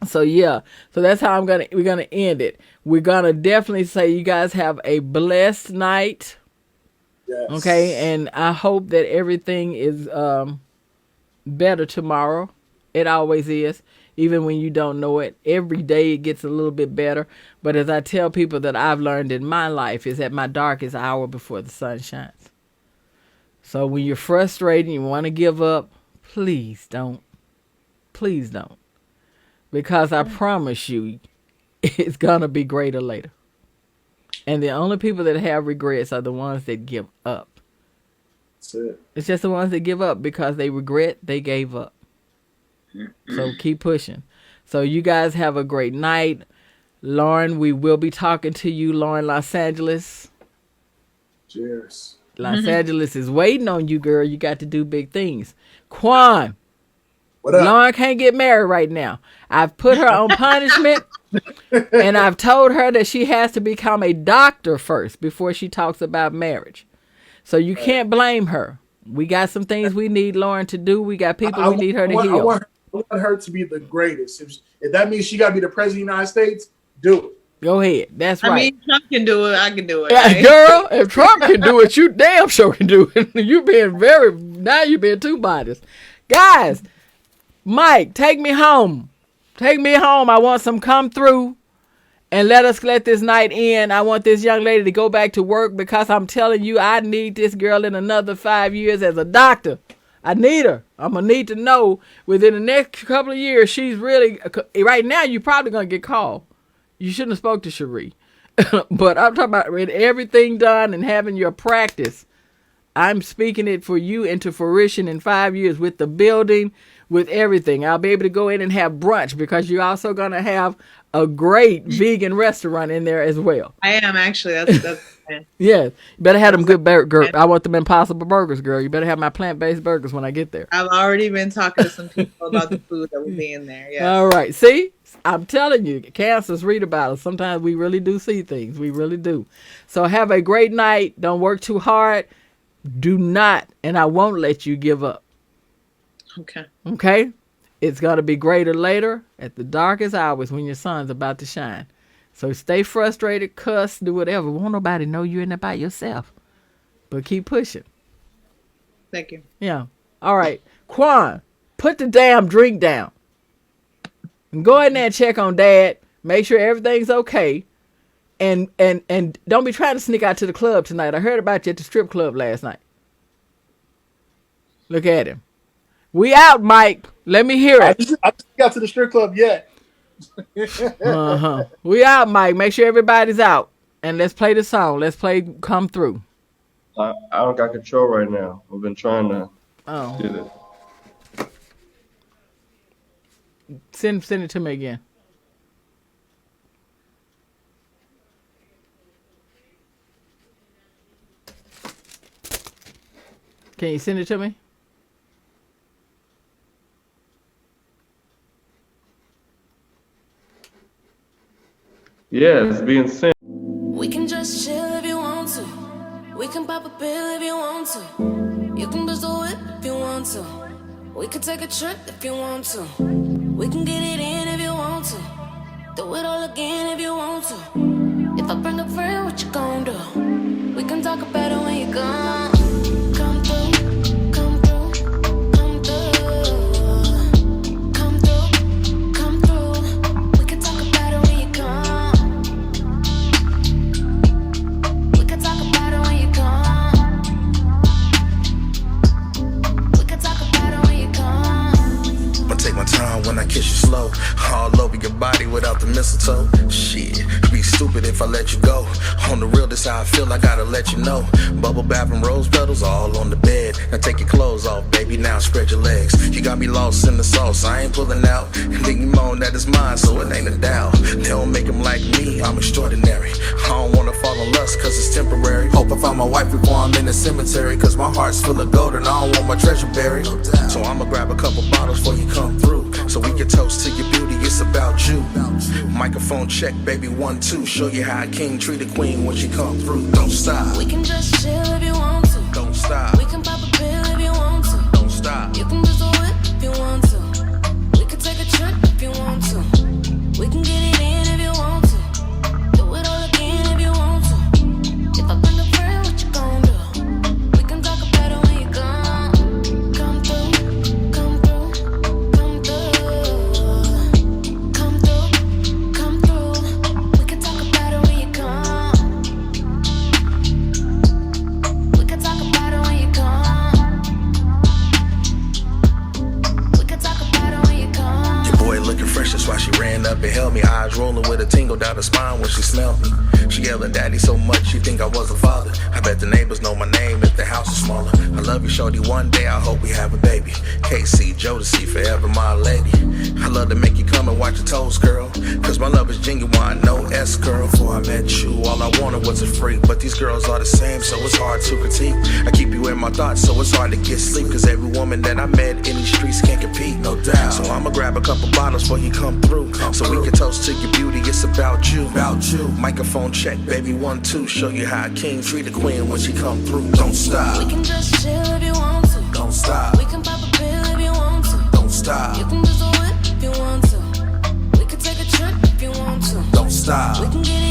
So yeah, so that's how we're gonna end it. We're gonna definitely say you guys have a blessed night. Yes. Okay, and I hope that everything is better tomorrow. It always is, even when you don't know it. Every day it gets a little bit better. But as I tell people that I've learned in my life is at my darkest hour before the sun shines. So when you're frustrated and you want to give up, please don't. Please don't. Because I promise you, it's going to be greater later. And the only people that have regrets are the ones that give up. That's it. It's just the ones that give up because they regret they gave up. So keep pushing. So you guys have a great night. Lauren, we will be talking to you, Lauren, Los Angeles. Cheers. Los Angeles is waiting on you, girl. You got to do big things. Quan. What up? Lauren can't get married right now. I've put her on punishment, and I've told her that she has to become a doctor first before she talks about marriage. So you can't blame her. We got some things we need Lauren to do. We got people we need her to heal. I want her to be the greatest. If that means she got to be the president of the United States, do it. Go ahead. That's right. I mean, Trump can do it. I can do it. Yeah, Right? girl, if Trump can do it, you damn sure can do it. You're being too modest. Guys, Mike, take me home. Take me home. I want some come through and let this night end. I want this young lady to go back to work because I'm telling you, I need this girl in another 5 years as a doctor. I need her. I'm going to need to know within the next couple of years, she's really, right now, you're probably going to get called. You shouldn't have spoke to Cherie. But I'm talking about with everything done and having your practice. I'm speaking it for you into fruition in 5 years with the building, with everything. I'll be able to go in and have brunch because you're also going to have a great vegan restaurant in there as well. I am actually. That's Yeah, you better have them good burgers. I want them Impossible Burgers, girl. You better have my plant-based burgers when I get there. I've already been talking to some people about the food that will be in there. Yes. All right. See, I'm telling you, cancers read about us. Sometimes we really do see things. We really do. So have a great night. Don't work too hard. Do not, and I won't let you give up. Okay. Okay? It's going to be greater later at the darkest hours when your sun's about to shine. So stay frustrated, cuss, do whatever. Won't nobody know you in there by yourself. But keep pushing. Thank you. Yeah. All right. Quan, put the damn drink down. And go in there and check on Dad. Make sure everything's okay. And don't be trying to sneak out to the club tonight. I heard about you at the strip club last night. Look at him. We out, Mike. Let me hear it. I just got to the strip club yet. We out, Mike. Make sure everybody's out. And let's play the song. Let's play Come Through. I don't got control right now. I've been trying to get it. Send it to me again. Can you send it to me? Yeah, it's being sent. We can just chill if you want to. We can pop a pill if you want to. You can just do it if you want to. We can take a trip if you want to. We can get it in if you want to. Do it all again if you want to. If I bring a friend, what you gon' do? We can talk about it when you're gone. Come through, come through, come through. Come through, come through. We can talk about it when you come. We can talk about it when you come. We can talk about it when you come. I'ma take my time when I kiss you slow. All over your body without the mistletoe. Shit, be stupid if I let you go. On the real, this how I feel, I gotta let you know. Bubble bath and rose petals all on the bed. Now take your clothes off, baby, now spread your legs. You got me lost in the sauce, I ain't pulling out. And then you moan that it's mine, so it ain't a doubt. They don't make them like me, I'm extraordinary. I don't wanna fall in lust, cause it's temporary. Hope I find my wife before I'm in the cemetery. Cause my heart's full of gold and I don't want my treasure buried. So I'ma grab a couple bottles before you come through. So we can toast to your beauty, it's about you. Microphone check, baby, 1, 2. Show you how a king treat a queen when she come through. Don't stop. We can just chill if you want to. Don't stop. We can pop a pill if you want to. Don't stop. You can just do it if you want to. We can take a trip if you want to. We can get it in if you want to. Do it all again if you want to. If I bring a friend, what you gon' do? We can talk about it when you come. Come through, come through, come through. Come through, come through. We can talk about it when you come. We can talk about it when you come. We can talk about it when you come. Your boy looking fresh, that's why she ran up and held me. Eyes rolling with a tingle down her spine when she smelled me. She yelling daddy so much she think I was a father. I bet the neighbors know my name if the house is smaller. I love you, shorty, one day I hope we have a baby. KC, Jodeci, forever my lady. I love to make you come and watch your toes curl. Cause my love is genuine, no S girl. Before I met you, all I wanted was a freak. But these girls are the same, so it's hard to critique. I keep you in my thoughts, so it's hard to get sleep. Cause every woman that I met in these streets can't compete, no doubt. So I'ma grab a couple bottles before you come through. So we can toast to your beauty, it's about you. Microphone check, baby, 1, 2. Show you how a king treat a queen when she come through. Don't stop. We can just chill if you want to. Don't stop. We can pop a pill if you want to. Don't stop. You can just do it if you want to. We can take a trip if you want to. Don't stop. We can get